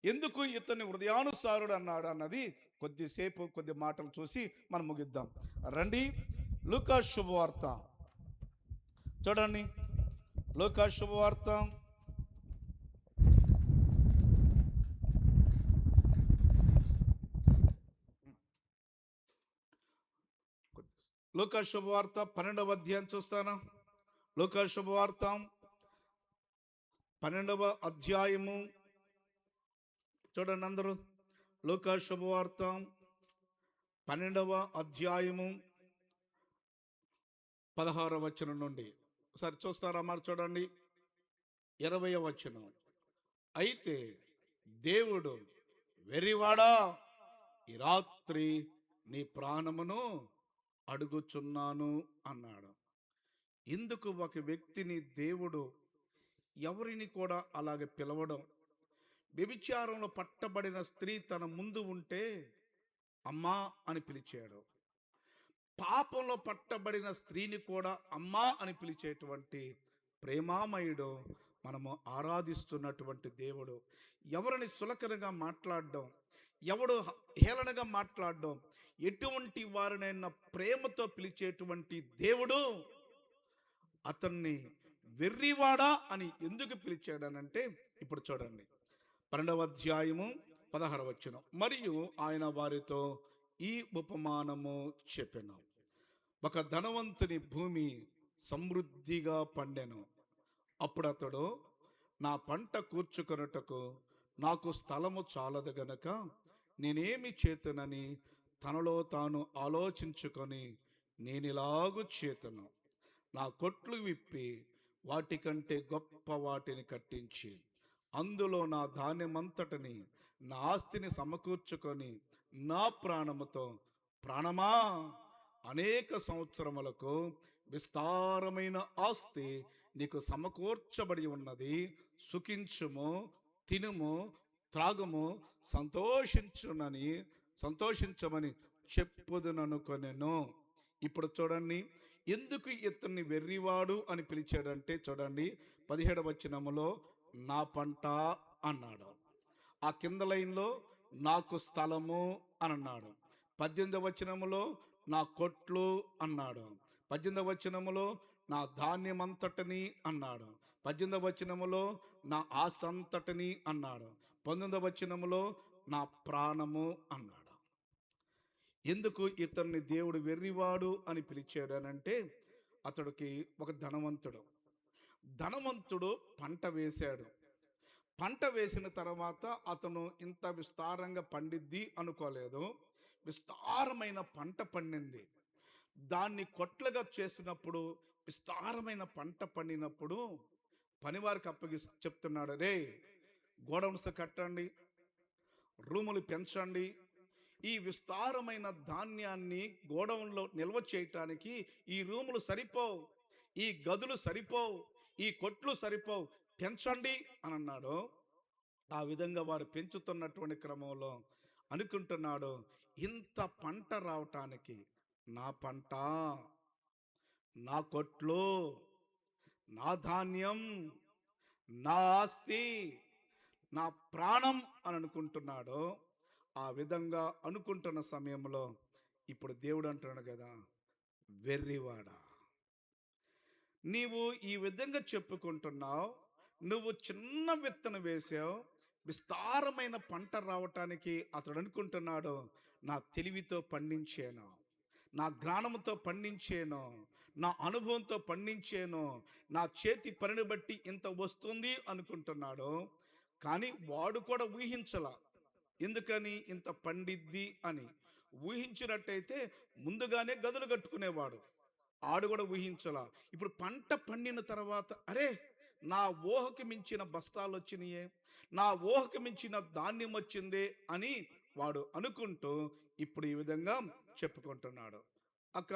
[SPEAKER 7] ఎందుకు ఇతన్ని హృదయానుసారుడు అన్నాడు అన్నది కొద్దిసేపు కొద్ది మాటలు చూసి మనం ముగిద్దాం. రండి, లూకా శుభవార్త చూడండి. లూకా శుభవార్త లూకా శుభవార్త 12వ అధ్యాయం చూస్తానా? లూకా శుభవార్త 12వ అధ్యాయము చూడండి అందరూ. లూకా శుభవార్త 12వ అధ్యాయము 16వ వచనం నుండి ఒకసారి చూస్తారా మరి చూడండి. 20వ వచనం. అయితే దేవుడు, వెర్రివాడా, ఈ రాత్రి నీ ప్రాణమును అడుగుచున్నాను అన్నాడు. ఇందుకు ఒక వ్యక్తిని దేవుడు ఎవరిని కూడా అలాగే పిలవడం. వ్యభిచారంలో పట్టబడిన స్త్రీ తన ముందు ఉంటే అమ్మా అని పిలిచాడు. పాపంలో పట్టబడిన స్త్రీని కూడా అమ్మా అని పిలిచేటువంటి ప్రేమామయుడు మనము ఆరాధిస్తున్నటువంటి దేవుడు. ఎవరిని సులకనగా మాట్లాడడం, ఎవడు హేళనగా మాట్లాడడం, ఎటువంటి వారినైనా ప్రేమతో పిలిచేటువంటి దేవుడు అతన్ని వెర్రివాడా అని ఎందుకు పిలిచాడనంటే ఇప్పుడు చూడండి. 12వ అధ్యాయము 16వ వచనం. మరియు ఆయన వారితో ఈ ఉపమానము చెప్పెను. ఒక ధనవంతుని భూమి సమృద్ధిగా పండెను. అప్పుడు అతడు, నా పంట కూర్చుకొనుటకు నాకు స్థలము చాలదు గనక నేనేమి చేతునని తనలో తాను ఆలోచించుకొని, నేనిలాగు చేతును, నా కొట్లు విప్పి వాటికంటే గొప్ప వాటిని కట్టించి అందులో నా ధాన్యమంతటిని, నా ఆస్తిని సమకూర్చుకొని, నా ప్రాణముతో, ప్రాణమా, అనేక సంవత్సరములకు విస్తారమైన ఆస్తి నీకు సమకూర్చబడి ఉన్నది, సుఖించుము, తినుము, త్రాగుము, సంతోషించమని చెప్పుదుననుకొనెను. ఇప్పుడు చూడండి, ఎందుకు ఇతన్ని వెర్రివాడు అని పిలిచాడంటే చూడండి, 17వ వచనములో నా పంట అన్నాడు. ఆ కింద లైన్లో నాకు స్థలము అని అన్నాడు. 18వ వచనములో నా కొట్లు అన్నాడు. 18వ వచనములో నా ధాన్యమంతటిని అన్నాడు. 18వ వచనములో నా ఆస్తి అంతటిని అన్నాడు. 19వ వచనములో నా ప్రాణము అన్నాడు. ఎందుకు ఇతన్ని దేవుడు వెర్రివాడు అని పిలిచాడు అనంటే, అతడికి ఒక ధనవంతుడు పంట వేశాడు. పంట వేసిన తర్వాత అతను ఇంత విస్తారంగా పండిద్ది అనుకోలేదు. విస్తారమైన పంట పండింది. దాన్ని కొట్లుగా చేసినప్పుడు, విస్తారమైన పంట పండినప్పుడు పనివారికి చెప్తున్నాడు, రే గోడౌన్స్ కట్టండి, రూములు పెంచండి, ఈ విస్తారమైన ధాన్యాన్ని గోడౌన్లో నిల్వ చేయటానికి ఈ రూములు సరిపోవు, ఈ గదులు సరిపోవు, ఈ కొట్లు సరిపోవు, పెంచండి అని అన్నాడు. ఆ విధంగా వారు పెంచుతున్నటువంటి క్రమంలో అనుకుంటున్నాడు, ఇంత పంట రావటానికి నా పంట, నా కొట్లు, నా ధాన్యం, నా ఆస్తి, నా ప్రాణం అని అనుకుంటున్నాడు. ఆ విధంగా అనుకుంటున్న సమయంలో ఇప్పుడు దేవుడు అంటున్నాడు కదా, వెర్రివాడా, నీవు ఈ విధంగా చెప్పుకుంటున్నావు, నువ్వు చిన్న విత్తనం వేసావు, విస్తారమైన పంట రావటానికి అతడు అనుకుంటున్నాడు, నా తెలివితో పండించాను, నా జ్ఞానంతో పండించాను, నా అనుభవంతో పండించాను, నా చేతి పనిని బట్టి ఇంత వస్తుంది అనుకుంటున్నాడు. కానీ వాడు కూడా ఊహించలా, ఎందుకని ఇంత పండిద్ది అని. ఊహించినట్టయితే ముందుగానే గదులు కట్టుకునేవాడు. ఆడు కూడా ఊహించలా. ఇప్పుడు పంట పండిన తర్వాత, అరే నా ఊహకు మించిన బస్తాలు వచ్చినాయే, నా ఊహకు మించిన ధాన్యం వచ్చిందే అని వాడు అనుకుంటూ ఇప్పుడు ఈ విధంగా చెప్పుకుంటున్నాడు. అక్క,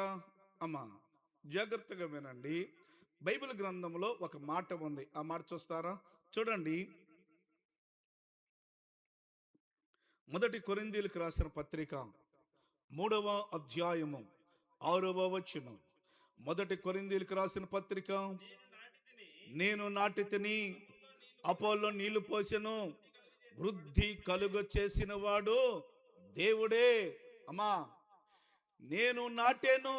[SPEAKER 7] అమ్మ జాగ్రత్తగా వినండి. బైబిల్ గ్రంథంలో ఒక మాట ఉంది. ఆ మాట చూస్తారా? చూడండి, 1 కొరింథీయులకు రాసిన పత్రిక 3వ అధ్యాయము 6వ వచనం. 1 కొరింథీయులకు రాసిన పత్రిక, నేను నాటితిని, అపోల్లో నీళ్లు పోసెను, వృద్ధి కలుగ చేసిన వాడు దేవుడే. అమ్మా, నేను నాటాను,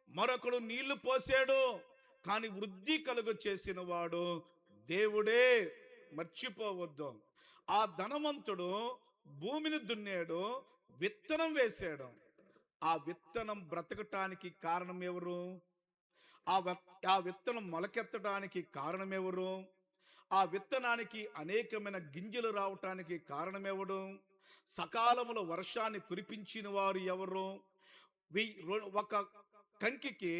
[SPEAKER 7] మరొకడు నీళ్లు పోసాడు, కానీ వృద్ధి కలుగ చేసిన వాడు దేవుడే. మర్చిపోవద్దు. ఆ ధనవంతుడు భూమిని దున్నాడు, విత్తనం వేశాడు. ఆ విత్తనం బ్రతకటానికి కారణం ఎవరు? ఆ విత్తనం మొలకెత్తడానికి కారణం ఎవరు? ఆ విత్తనానికి అనేకమైన గింజలు రావటానికి కారణమెవడు? సకాలంలో వర్షాన్ని కురిపించిన వారు ఎవరు? ఒక కంకికి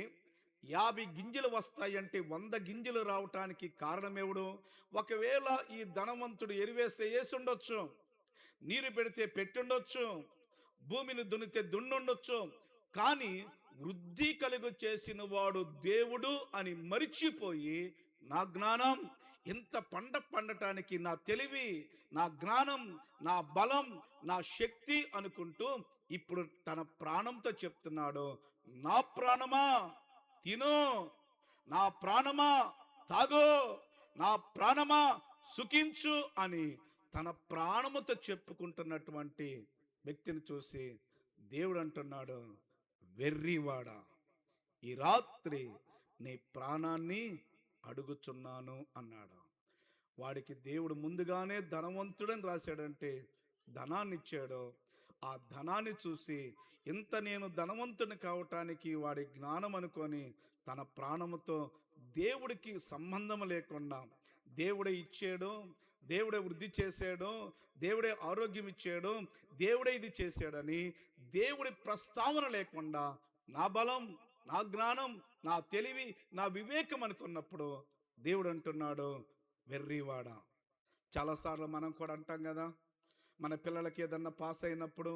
[SPEAKER 7] 50 గింజలు వస్తాయంటే 100 గింజలు రావటానికి కారణమెవడు? ఒకవేళ ఈ ధనవంతుడు ఎరివేస్తే వేసుండొచ్చు, నీరు పెడితే పెట్టుండొచ్చు, భూమిని దున్నితే దున్నుండొచ్చు, కానీ వృద్ధి కలుగు చేసిన వాడు దేవుడు అని మరిచిపోయి, నా జ్ఞానం ఇంత పండటానికి నా తెలివి, నా జ్ఞానం, నా బలం, నా శక్తి అనుకుంటూ ఇప్పుడు తన ప్రాణంతో చెప్తున్నాడు, నా ప్రాణమా తిను, నా ప్రాణమా తాగు, నా ప్రాణమా సుఖించు అని తన ప్రాణముతో చెప్పుకుంటున్నటువంటి వ్యక్తిని చూసి దేవుడు అంటున్నాడు, వెర్రివాడా, ఈ రాత్రి నీ ప్రాణాన్ని అడుగుచున్నాను అన్నాడు. వాడికి దేవుడు ముందుగానే ధనవంతుడని రాశాడంటే ధనాన్ని ఇచ్చాడు. ఆ ధనాన్ని చూసి ఇంత నేను ధనవంతుని కావటానికి వాడి జ్ఞానం అనుకొని తన ప్రాణముతో దేవుడికి సంబంధం లేకుండా దేవుడే ఇచ్చాడు, దేవుడే వృద్ధి చేశాడు, దేవుడే ఆరోగ్యం ఇచ్చాడు, దేవుడే ఇది చేశాడని దేవుడి ప్రస్తావన లేకుండా నా బలం, నా జ్ఞానం, నా తెలివి, నా వివేకం అనుకున్నప్పుడు దేవుడు అంటున్నాడు, వెర్రివాడా. చాలాసార్లు మనం కూడా అంటాం కదా, మన పిల్లలకి ఏదన్నా పాస్ అయినప్పుడు,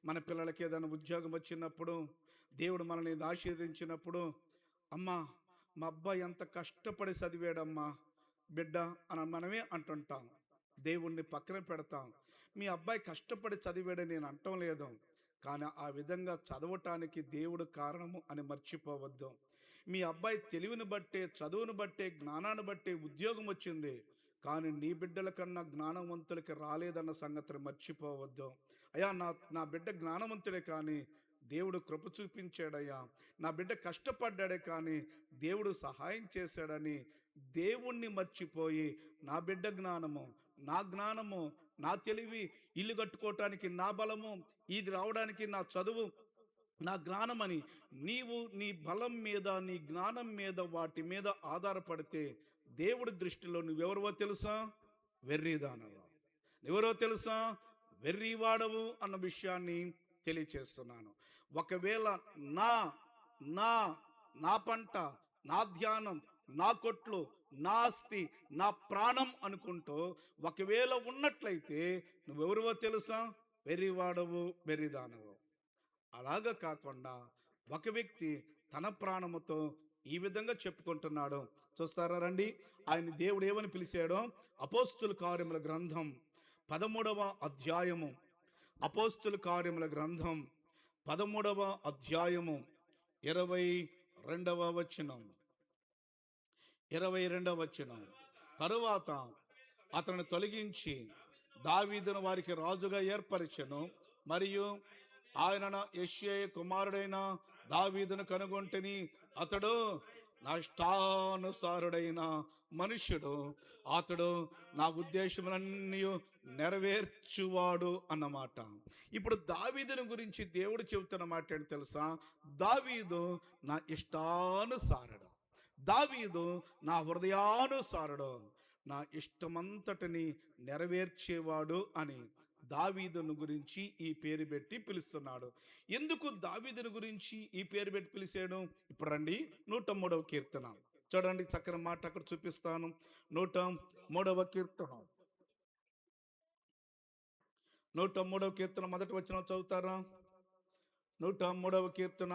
[SPEAKER 7] మన పిల్లలకి ఏదైనా ఉద్యోగం వచ్చినప్పుడు, దేవుడు మనల్ని ఆశీర్వదించినప్పుడు, అమ్మా మా అబ్బాయి ఎంత కష్టపడి చదివాడమ్మా బిడ్డ అని మనమే అంటుంటాం. దేవుణ్ణి పక్కన పెడతాం. మీ అబ్బాయి కష్టపడి చదివాడని నేను అంటం లేదు, కానీ ఆ విధంగా చదవటానికి దేవుడు కారణము అని మర్చిపోవద్దు. మీ అబ్బాయి తెలివిని బట్టే, చదువును బట్టే, జ్ఞానాన్ని బట్టే ఉద్యోగం వచ్చింది, కానీ నీ బిడ్డల కన్నా జ్ఞానవంతులకి రాలేదన్న సంగతిని మర్చిపోవద్దు. అయ్యా నా బిడ్డ జ్ఞానవంతుడే కానీ దేవుడు కృప చూపించాడయ్యా, నా బిడ్డ కష్టపడ్డాడే కానీ దేవుడు సహాయం చేశాడని దేవుణ్ణి మర్చిపోయి, నా బిడ్డ జ్ఞానము, నా జ్ఞానము, నా తెలివి, ఇల్లు కట్టుకోవటానికి నా బలము, ఇది రావడానికి నా చదువు, నా జ్ఞానమని నీవు నీ బలం మీద, నీ జ్ఞానం మీద, వాటి మీద ఆధారపడితే దేవుడి దృష్టిలో నువ్వెవరో తెలుసా? వెర్రిదానవా. ఎవరో తెలుసా? వెర్రివాడవు అన్న విషయాన్ని తెలియచేస్తున్నాను. ఒకవేళ నా నా నా పంట, నా ధ్యానం, నా కొట్లు, నా ఆస్తి, నా ప్రాణం అనుకుంటూ ఒకవేళ ఉన్నట్లయితే నువ్వెవరో తెలుసా? వెర్రివాడవు, వెర్రిదానవు. అలాగా కాకుండా ఒక వ్యక్తి తన ప్రాణముతో ఈ విధంగా చెప్పుకుంటున్నాడు. చూస్తారా రండి, ఆయన దేవుడు ఏమని పిలిచాడో. అపోస్తుల కార్యముల గ్రంథం 13వ అధ్యాయము, అపోస్తుల కార్యముల గ్రంథం 13వ అధ్యాయము 22వ వచనం. 22వ వచనం. తరువాత అతను తొలగించి దావీదును వారికి రాజుగా ఏర్పరిచెను, మరియు ఆయన యెష్షయి కుమారుడైన దావీదును కనుగొంటిని, అతడు నా ఇష్టానుసారుడైన మనుష్యుడు, అతడు నా ఉద్దేశములన్నీ నెరవేర్చువాడు అన్నమాట. ఇప్పుడు దావీదుని గురించి దేవుడు చెబుతున్న మాట ఏంటి తెలుసా? దావీదు నా ఇష్టానుసారుడు, దావీదు నా హృదయానుసారుడు, నా ఇష్టమంతటిని నెరవేర్చేవాడు అని దావీదును గురించి ఈ పేరు పెట్టి పిలుస్తున్నాడు. ఎందుకు దావీదుని గురించి ఈ పేరు పెట్టి పిలిచాడు? ఇప్పుడు రండి 103వ కీర్తన చూడండి, చక్కని మాట అక్కడ చూపిస్తాను. 103వ కీర్తన, 103వ కీర్తన మొదటి వచనం చదువుతారా? 103వ కీర్తన.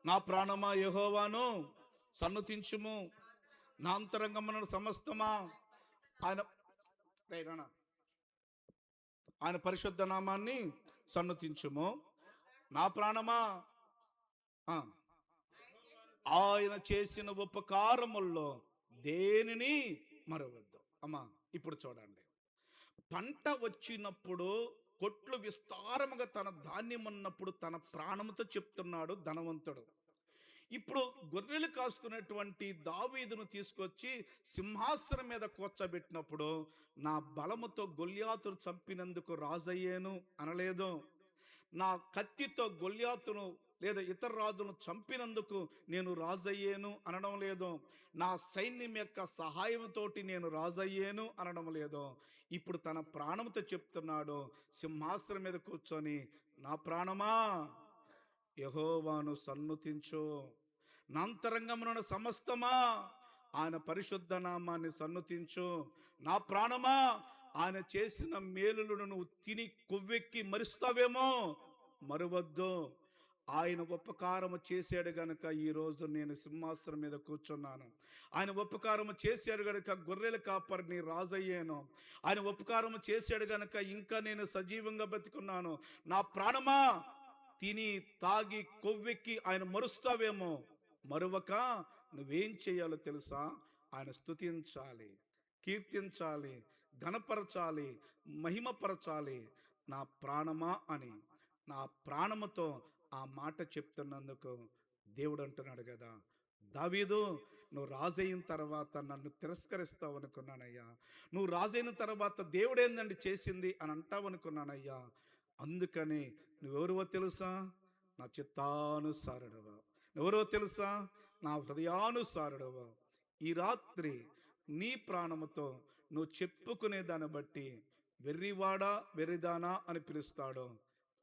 [SPEAKER 7] నా ప్రాణమా యెహోవాను సన్నుతించుము, నా అంతరంగమున సమస్తమా ఆయన పరిశుద్ధ నామాన్ని సన్నుతించుము. నా ప్రాణమా ఆయన చేసిన ఉపకారముల్లో దేనిని మరవద్దు. అమ్మా ఇప్పుడు చూడండి, పంట వచ్చినప్పుడు, కొట్లు విస్తారముగా తన ధాన్యం ఉన్నప్పుడు తన ప్రాణముతో చెప్తున్నాడు ధనవంతుడు. ఇప్పుడు గొర్రెలు కాసుకునేటువంటి దావీదును తీసుకొచ్చి సింహాసనం మీద కూర్చోబెట్టినప్పుడు నా బలముతో గొల్యాతును చంపినందుకు రాజయ్యేను అనలేదు, నా కత్తితో గొల్యాతును లేదా ఇతర రాజులను చంపినందుకు నేను రాజయ్యేను అనడం లేదు. నా సైన్యం యొక్క సహాయంతోటి నేను రాజయ్యేను అనడం లేదు. ఇప్పుడు తన ప్రాణంతో చెప్తున్నాడు, సింహాసనం మీద కూర్చొని, నా ప్రాణమా యెహోవాను సన్నుతించు, నా అంతరంగమున సమస్తమా ఆయన పరిశుద్ధ నామాన్ని సన్నుతించు. నా ప్రాణమా ఆయన చేసిన మేలులను నువ్వు తిని కొవ్వెక్కి మరుస్తావేమో, మరువద్దు. ఆయన ఉపకారము చేశాడు గనుక ఈరోజు నేను సింహాసనం మీద కూర్చున్నాను. ఆయన ఉపకారము చేశాడు గనుక గొర్రెల కాపరిని రాజయ్యాను. ఆయన ఉపకారము చేశాడు గనుక ఇంకా నేను సజీవంగా బతికున్నాను. నా ప్రాణమా తిని తాగి కొవ్వెక్కి ఆయన మరుస్తావేమో, మరువక నువ్వేం చేయాలో తెలుసా? ఆయన స్తుతించాలి, కీర్తించాలి, ఘనపరచాలి, మహిమపరచాలి. నా ప్రాణమా అని నా ప్రాణముతో ఆ మాట చెప్తున్నందుకు దేవుడు అంటున్నాడు కదా, దావీదు నువ్వు రాజైన తర్వాత నన్ను తిరస్కరిస్తావు అనుకున్నానయ్యా, నువ్వు రాజైన తర్వాత దేవుడేందండి చేసింది అని అంటావు అనుకున్నానయ్యా. అందుకని నువ్వెవరువో తెలుసా? నా చిత్తానుసారుడవు. ఎవరో తెలుసా? నా హృదయానుసారుడవు. ఈ రాత్రి నీ ప్రాణముతో నువ్వు చెప్పుకునే దాన్ని బట్టి వెర్రివాడా వెర్రిదానా అని పిలుస్తాడు.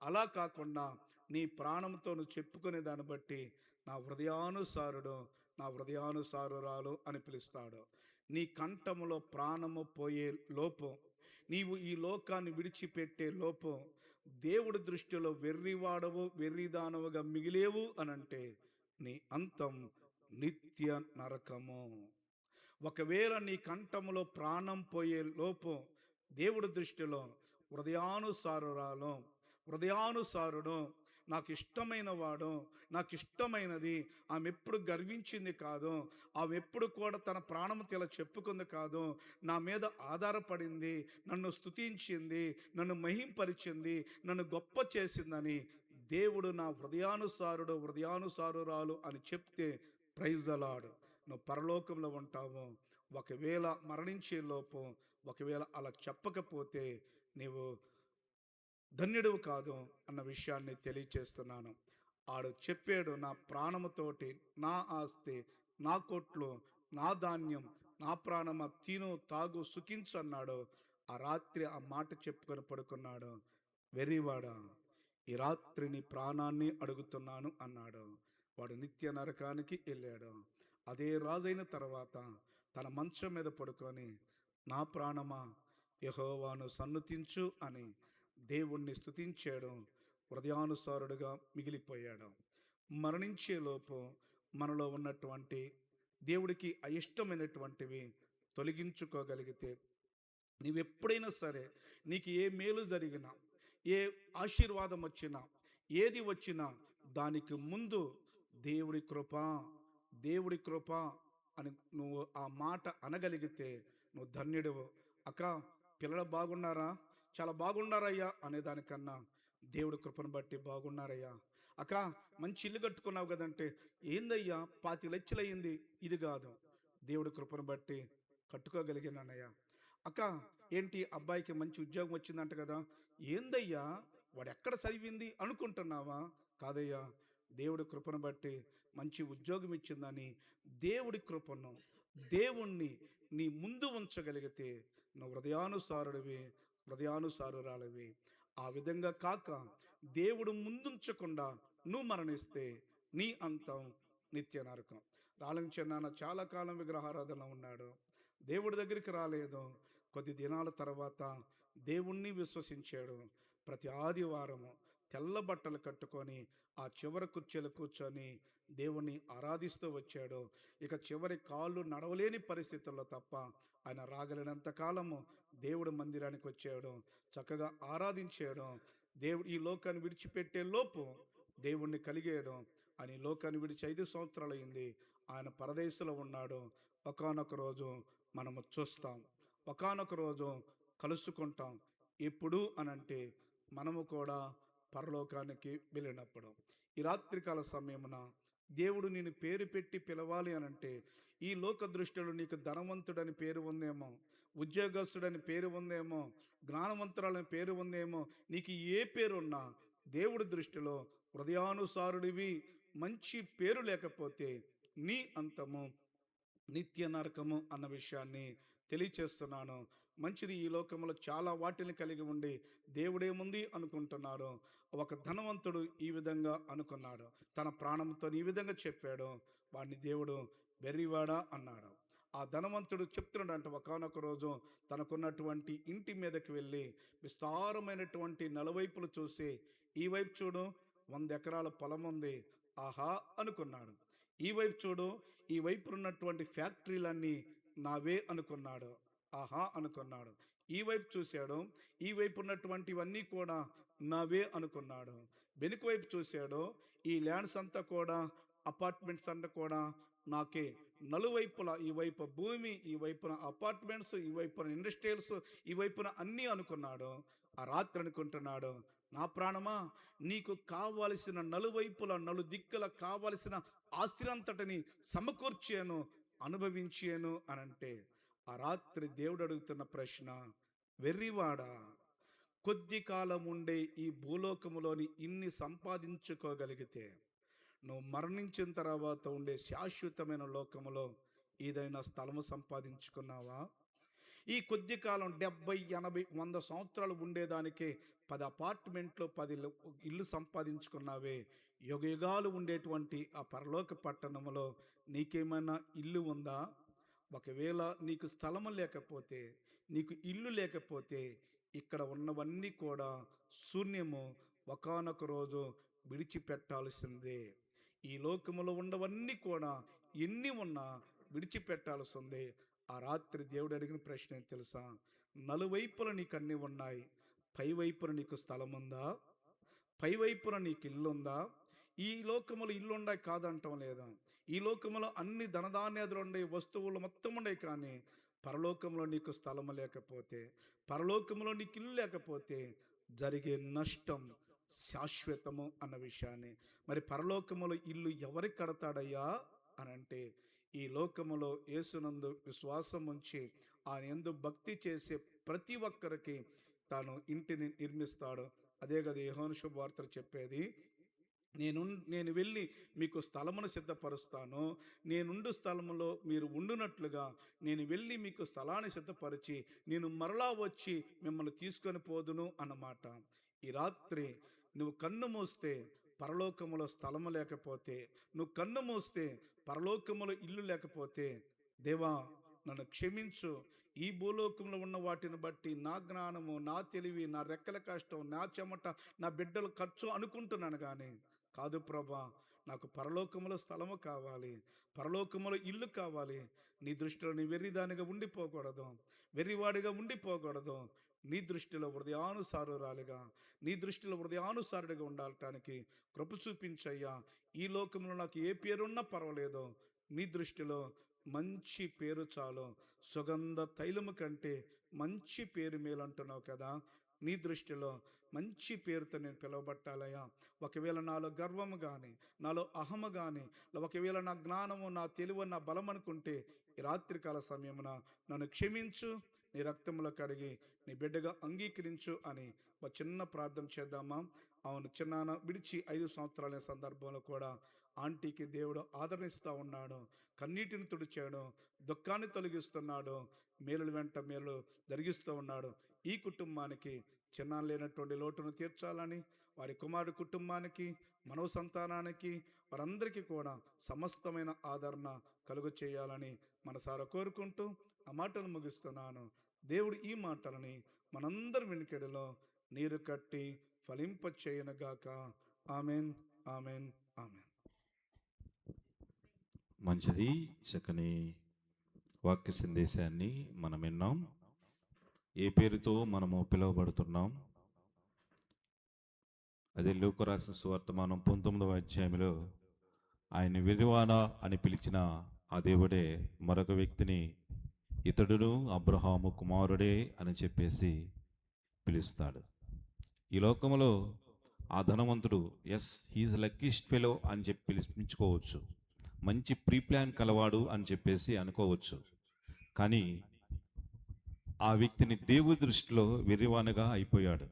[SPEAKER 7] అలా కాకుండా నీ ప్రాణంతో నువ్వు చెప్పుకునే దాన్ని బట్టి నా హృదయానుసారుడు, నా హృదయానుసారురాలు అని పిలుస్తాడు. నీ కంఠములో ప్రాణము పోయే లోపు, నీవు ఈ లోకాన్ని విడిచిపెట్టే లోపు దేవుడి దృష్టిలో వెర్రివాడవు వెర్రిదానవుగా మిగిలేవు అనంటే నీ అంతం నిత్య నరకము. ఒకవేళ నీ కంఠములో ప్రాణం పోయే లోపు దేవుడి దృష్టిలో హృదయానుసారుడు, నాకు ఇష్టమైన వాడు, నాకు ఇష్టమైనది, ఆమె ఎప్పుడు గర్వించింది కాదు, ఆమె ఎప్పుడు కూడా తన ప్రాణము ఇలా చెప్పుకుంది కాదు, నా మీద ఆధారపడింది, నన్ను స్తుతించింది, నన్ను మహింపరిచింది, నన్ను గొప్ప చేసిందని దేవుడు నా హృదయానుసారురాలు అని చెప్తే ప్రైజ్ ద లార్డ్, నువ్వు పరలోకంలో ఉంటావు. ఒకవేళ మరణించే లోపు ఒకవేళ అలా చెప్పకపోతే నీవు ధన్యుడు కాదు అన్న విషయాన్ని తెలియచేస్తున్నాను. ఆడు చెప్పాడు, నా ప్రాణముతోటి నా ఆస్తి, నా కొట్లు, నా ధాన్యం, నా ప్రాణమ తిను తాగు సుఖించు అన్నాడు. ఆ రాత్రి ఆ మాట చెప్పుకొని పడుకున్నాడు. వెర్రివాడా, ఈ రాత్రి నీ ప్రాణాన్ని అడుగుతున్నాను అన్నాడు. వాడు నిత్య నరకానికి వెళ్ళాడు. అదే రాజైన తర్వాత తన మంచం మీద పడుకొని, నా ప్రాణమా యెహోవాను సన్నుతించు అని దేవుణ్ణి స్తుతించాడు. హృదయానుసారుడుగా మిగిలిపోయాడు. మరణించేలోపు మనలో ఉన్నటువంటి దేవుడికి అయిష్టమైనటువంటివి తొలగించుకోగలిగితే, నీవెప్పుడైనా సరే నీకు ఏ మేలు జరిగినా, ఏ ఆశీర్వాదం వచ్చినా, ఏది వచ్చినా దానికి ముందు దేవుడి కృప అని నువ్వు ఆ మాట అనగలిగితే నువ్వు ధన్యుడివు. అక్క, పిల్లలు బాగున్నారా? చాలా బాగున్నారయ్యా అనేదానికన్నా దేవుడి కృపను బట్టి బాగున్నారయ్యా. అక్క, మంచి ఇల్లు కట్టుకున్నావు కదంటే, ఏందయ్యా 5 లక్షలు అయింది, ఇది కాదు, దేవుడి కృపను బట్టి కట్టుకోగలిగినానయ్యా. అక్క, ఏంటి అబ్బాయికి మంచి ఉద్యోగం వచ్చిందంట కదా, ఏందయ్యా వాడు ఎక్కడ చదివింది అనుకుంటున్నావా? కాదయ్యా, దేవుడి కృపను బట్టి మంచి ఉద్యోగం ఇచ్చిందని దేవుడి కృపను, దేవుణ్ణి నీ ముందు ఉంచగలిగితే నువ్వు హృదయానుసారురాలివి. ఆ విధంగా కాక దేవుడు ముందుంచకుండా నువ్వు మరణిస్తే నీ అంతం నిత్య నరకం. రాలించన్న చాలా కాలం విగ్రహారాధనలో ఉన్నాడు, దేవుడి దగ్గరికి రాలేదు. కొద్ది దినాల తర్వాత దేవుణ్ణి విశ్వసించాడు. ప్రతి ఆదివారము తెల్ల బట్టలు కట్టుకొని ఆ చివరి కుర్చీలో కూర్చొని దేవుణ్ణి ఆరాధిస్తూ వచ్చాడు. ఇక చివరి కాళ్ళు నడవలేని పరిస్థితుల్లో తప్ప ఆయన రాగలిగినంత కాలము దేవుడు మందిరానికి వచ్చాడు, చక్కగా ఆరాధించాడు. దేవుడు ఈ లోకాన్ని విడిచిపెట్టే లోపు దేవుణ్ణి కలిగాడు. ఆయన ఈ లోకాన్ని విడిచి 5 సంవత్సరాలు అయింది. ఆయన పరదేశంలో ఉన్నాడు. ఒకానొక రోజు మనము చూస్తాం, ఒకానొక రోజు కలుసుకుంటాం. ఎప్పుడు అనంటే మనము కూడా పరలోకానికి వెళ్ళినప్పుడు. ఈ రాత్రికాల సమయమున దేవుడు నేను పేరు పెట్టి పిలవాలి అనంటే, ఈ లోక దృష్టిలో నీకు ధనవంతుడని పేరు ఉందేమో, ఉద్యోగస్తుడని పేరు ఉందేమో, జ్ఞానవంతురాలని పేరు ఉందేమో, నీకు ఏ పేరున్నా దేవుడి దృష్టిలో హృదయానుసారుడివి, మంచి పేరు లేకపోతే నీ అంతము నిత్య నరకము అన్న విషయాన్ని తెలియచేస్తున్నాను. మంచిది, ఈ లోకంలో చాలా వాటిని కలిగి ఉండి దేవుడేముంది అనుకుంటున్నారు. ఒక ధనవంతుడు ఈ విధంగా అనుకున్నాడు, తన ప్రాణంతో ఈ విధంగా చెప్పాడు, వాడిని దేవుడు వెర్రివాడా అన్నాడు. ఆ ధనవంతుడు చెప్తున్నాడంట, ఒకానొక రోజు తనకున్నటువంటి ఇంటి మీదకి వెళ్ళి విస్తారమైనటువంటి నలువైపులు చూసి, ఈ వైపు చూడు 100 ఎకరాల పొలం ఉంది, ఆహా అనుకున్నాడు. ఈ వైపు చూడు, ఈ వైపు ఉన్నటువంటి ఫ్యాక్టరీలన్నీ నావే అనుకున్నాడు, ఆహా అనుకున్నాడు. ఈ వైపు చూశాడు, ఈ వైపు ఉన్నటువంటివన్నీ కూడా నావే అనుకున్నాడు. వెనుక వైపు చూశాడు, ఈ ల్యాండ్స్ అంతా కూడా, అపార్ట్మెంట్స్ అంతా కూడా నాకే. నలువైపుల, ఈ వైపు భూమి, ఈ వైపున అపార్ట్మెంట్స్, ఈ వైపున ఇండస్ట్రియల్స్, ఈ వైపున అన్నీ అనుకున్నాడు. ఆ రాత్రి అనుకుంటున్నాడు, నా ప్రాణమా, నీకు కావలసిన నలువైపుల నలుదిక్కుల కావలసిన ఆస్తినంతటిని సమకూర్చాను, అనుభవించాను అనంటే, ఆ రాత్రి దేవుడు అడుగుతున్న ప్రశ్న, వెర్రివాడా, కొద్ది కాలం ఉండే ఈ భూలోకములోని ఇన్ని సంపాదించుకోగలిగితే నువ్వు మరణించిన తర్వాత ఉండే శాశ్వతమైన లోకములో ఏదైనా స్థలము సంపాదించుకున్నావా? ఈ కొద్ది కాలం 70, 80, 100 సంవత్సరాలు ఉండేదానికే 10 అపార్ట్మెంట్లు, 10 ఇల్లు సంపాదించుకున్నావే. యుగయుగాలు ఉండేటువంటి ఆ పరలోక పట్టణంలో నీకేమైనా ఇల్లు ఉందా? ఒకవేళ నీకు స్థలము లేకపోతే, నీకు ఇల్లు లేకపోతే, ఇక్కడ ఉన్నవన్నీ కూడా శూన్యము, ఒకానొక రోజు విడిచిపెట్టాల్సిందే. ఈ లోకములో ఉన్నవన్నీ కూడా ఎన్ని ఉన్నా విడిచిపెట్టాల్సిందే. ఆ రాత్రి దేవుడు అడిగిన ప్రశ్న ఏం తెలుసా? నలువైపుల నీకు అన్నీ ఉన్నాయి, పైవైపున నీకు స్థలం ఉందా? పైవైపున నీకు ఇల్లు ఉందా? ఈ లోకములో ఇల్లుండే కాదంటాం లేదా, ఈ లోకములో అన్ని ధనధాన్యాదులు ఉండే, వస్తువులు మొత్తం ఉన్నాయి, కానీ పరలోకంలో నీకు స్థలము లేకపోతే, పరలోకంలో నీకు ఇల్లు లేకపోతే జరిగే నష్టం శాశ్వతము అన్న విషయాన్ని. మరి పరలోకములో ఇల్లు ఎవరికి కడతాడయ్యా అనంటే, ఈ లోకములో యేసునందు విశ్వాసం ఉంచి ఆయన యందు భక్తి చేసే ప్రతి ఒక్కరికి తాను ఇంటిని నిర్మిస్తాడు. అదే కదా యోహాను శుభవార్తలు చెప్పేది, నేను వెళ్ళి మీకు స్థలమును సిద్ధపరుస్తాను, నేనుండు స్థలములో మీరు ఉండునట్లుగా నేను వెళ్ళి మీకు స్థలాన్ని సిద్ధపరిచి నేను మరలా వచ్చి మిమ్మల్ని తీసుకొని పోదును అన్నమాట. ఈ రాత్రి నువ్వు కన్ను మూస్తే పరలోకములో స్థలము లేకపోతే, నువ్వు కన్ను మూస్తే పరలోకములో ఇల్లు లేకపోతే, దేవా నన్ను క్షమించు, ఈ భూలోకంలో ఉన్న వాటిని బట్టి నా జ్ఞానము, నా తెలివి, నా రెక్కల కష్టం, నా చెమట, నా బిడ్డల ఖర్చు అనుకుంటున్నాను, కానీ కాదు ప్రభా, నాకు పరలోకములో స్థలము కావాలి, పరలోకములో ఇల్లు కావాలి. నీ దృష్టిలో నీ వెర్రిదానిగా ఉండిపోకూడదు, వెర్రివాడిగా ఉండిపోకూడదు. నీ దృష్టిలో హృదయానుసారురాలిగా, నీ దృష్టిలో హృదయానుసారుడిగా ఉండటానికి కృప చూపించయ్యా. ఈ లోకంలో నాకు ఏ పేరున్నా పర్వాలేదు, నీ దృష్టిలో మంచి పేరు చాలు. సుగంధ తైలము కంటే మంచి పేరు మేలంటున్నావు కదా, నీ దృష్టిలో మంచి పేరుతో నేను పిలువబట్టాలయ్యా. ఒకవేళ నాలో గర్వము కానీ, నాలో అహము కానీ, ఒకవేళ నా జ్ఞానము, నా తెలివి, నా బలం అనుకుంటే, ఈ రాత్రికాల సమయమున నన్ను క్షమించు, నీ రక్తంలో కడిగి నీ బిడ్డగా అంగీకరించు అని ఒక చిన్న ప్రార్థన చేద్దామా? అవును, చిన్నాన విడిచి 5 సంవత్సరాల సందర్భంలో కూడా ఆంటీకి దేవుడు ఆదరణిస్తూ ఉన్నాడు, కన్నీటిని తుడిచాడు, దుఃఖాన్ని తొలగిస్తున్నాడు, మేలుల వెంట మేలు జరిగిస్తూ ఉన్నాడు. ఈ కుటుంబానికి చిన్న లేనటువంటి లోటును తీర్చాలని, వారి కుమారుడి కుటుంబానికి, మనవ సంతానానికి, వారందరికీ కూడా సమస్తమైన ఆదరణ కలుగు చేయాలని మనసారా కోరుకుంటూ ఆ మాటలు ముగిస్తున్నాను. దేవుడు ఈ మాటలని మనందరి వెనుకడిలో నీరు కట్టి ఫలింప చేయనుగాక. Amen, amen, amen.
[SPEAKER 1] మంచిది, చక్కని వాక్య సందేశాన్ని మనం విన్నాం. ఏ పేరుతో మనము పిలువబడుతున్నాం? అదే లూకా రాసిన సువార్తమానం 19వ అధ్యాయంలో ఆయన వెర్రివాడా అని పిలిచిన ఆ దేవుడే మరొక వ్యక్తిని ఇతడును అబ్రహాము కుమారుడే అని చెప్పేసి పిలుస్తాడు. ఈ లోకంలో ఆ ధనవంతుడు ఎస్ హీజ్ లక్కీస్ట్ ఫెలో అని చెప్పి పిలిపించుకోవచ్చు, మంచి ప్రీ ప్లాన్ కలవాడు అని చెప్పేసి అనుకోవచ్చు. కానీ ఆ వ్యక్తిని దేవుడి దృష్టిలో వెర్రివానుగా అయిపోయాడు.